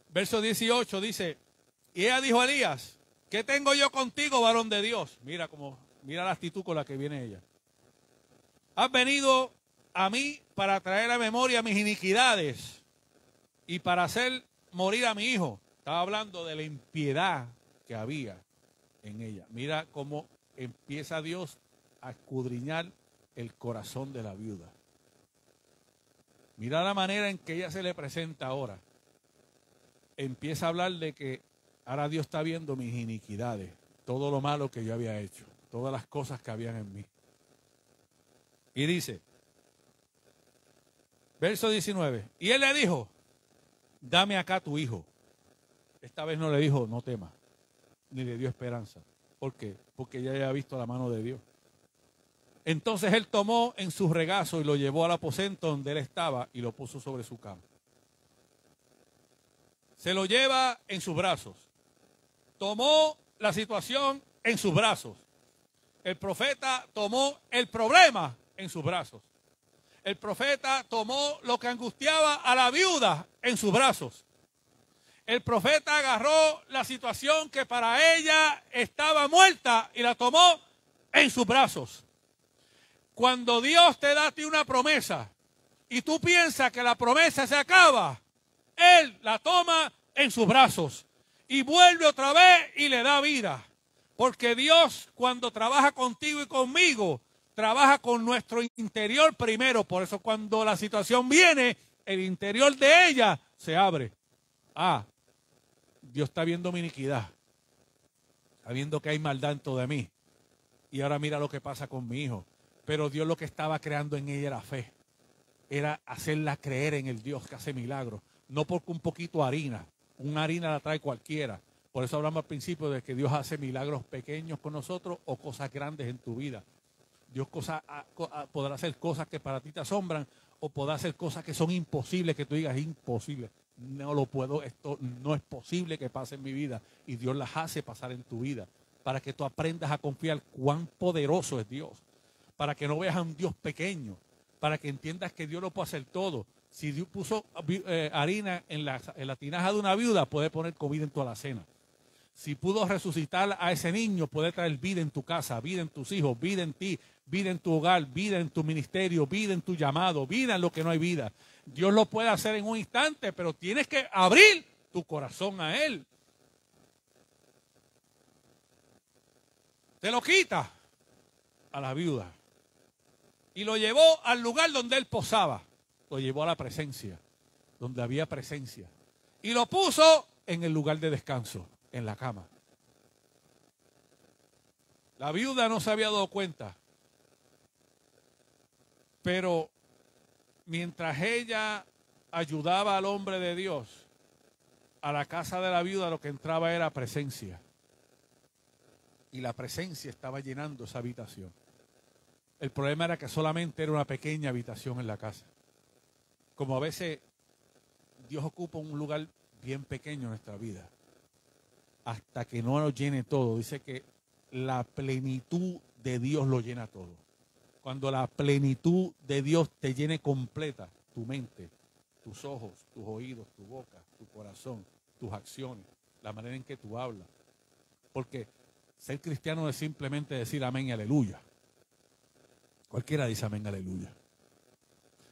Verso 18 dice, y ella dijo a Elías, ¿qué tengo yo contigo, varón de Dios? Mira la actitud con la que viene ella. Has venido a mí para traer a memoria mis iniquidades y para hacer morir a mi hijo. Estaba hablando de la impiedad que había en ella. Mira cómo empieza Dios a escudriñar el corazón de la viuda. Mira la manera en que ella se le presenta ahora. Empieza a hablar de que ahora Dios está viendo mis iniquidades, todo lo malo que yo había hecho, todas las cosas que habían en mí. Y dice, verso 19, y él le dijo, dame acá tu hijo. Esta vez no le dijo, no temas, ni le dio esperanza. ¿Por qué? Porque ella había visto la mano de Dios. Entonces él tomó en su regazo y lo llevó al aposento donde él estaba y lo puso sobre su cama. Se lo lleva en sus brazos. Tomó la situación en sus brazos. El profeta tomó el problema en sus brazos. El profeta tomó lo que angustiaba a la viuda en sus brazos. El profeta agarró la situación que para ella estaba muerta y la tomó en sus brazos. Cuando Dios te da a ti una promesa y tú piensas que la promesa se acaba, Él la toma en sus brazos y vuelve otra vez y le da vida. Porque Dios, cuando trabaja contigo y conmigo, trabaja con nuestro interior primero. Por eso cuando la situación viene, el interior de ella se abre. Dios está viendo mi iniquidad. Está viendo que hay maldad dentro de mí. Y ahora mira lo que pasa con mi hijo. Pero Dios lo que estaba creando en ella era fe. Era hacerla creer en el Dios que hace milagros. No porque un poquito de harina. Una harina la trae cualquiera. Por eso hablamos al principio de que Dios hace milagros pequeños con nosotros o cosas grandes en tu vida. Dios podrá hacer cosas que para ti te asombran o podrá hacer cosas que son imposibles, que tú digas, imposible. No lo puedo, esto no es posible que pase en mi vida. Y Dios las hace pasar en tu vida para que tú aprendas a confiar cuán poderoso es Dios. Para que no veas a un Dios pequeño. Para que entiendas que Dios lo puede hacer todo. Si Dios puso harina en la tinaja de una viuda, puede poner comida en tu alacena. Si pudo resucitar a ese niño, puede traer vida en tu casa, vida en tus hijos, vida en ti, vida en tu hogar, vida en tu ministerio, vida en tu llamado, vida en lo que no hay vida. Dios lo puede hacer en un instante, pero tienes que abrir tu corazón a Él. Te lo quita a la viuda. Y lo llevó al lugar donde él posaba. Lo llevó a la presencia, donde había presencia. Y lo puso en el lugar de descanso, en la cama. La viuda no se había dado cuenta. Pero mientras ella ayudaba al hombre de Dios, a la casa de la viuda lo que entraba era presencia. Y la presencia estaba llenando esa habitación. El problema era que solamente era una pequeña habitación en la casa. Como a veces Dios ocupa un lugar bien pequeño en nuestra vida. Hasta que no lo llene todo. Dice que la plenitud de Dios lo llena todo. Cuando la plenitud de Dios te llene completa, tu mente, tus ojos, tus oídos, tu boca, tu corazón, tus acciones, la manera en que tú hablas. Porque ser cristiano no es simplemente decir amén y aleluya. Cualquiera dice amén, aleluya.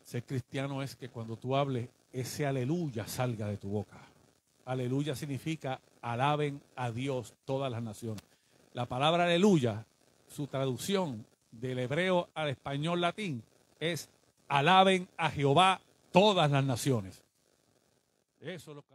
Ser cristiano es que cuando tú hables, ese aleluya salga de tu boca. Aleluya significa alaben a Dios todas las naciones. La palabra aleluya, su traducción del hebreo al español latín es alaben a Jehová todas las naciones. Eso es lo que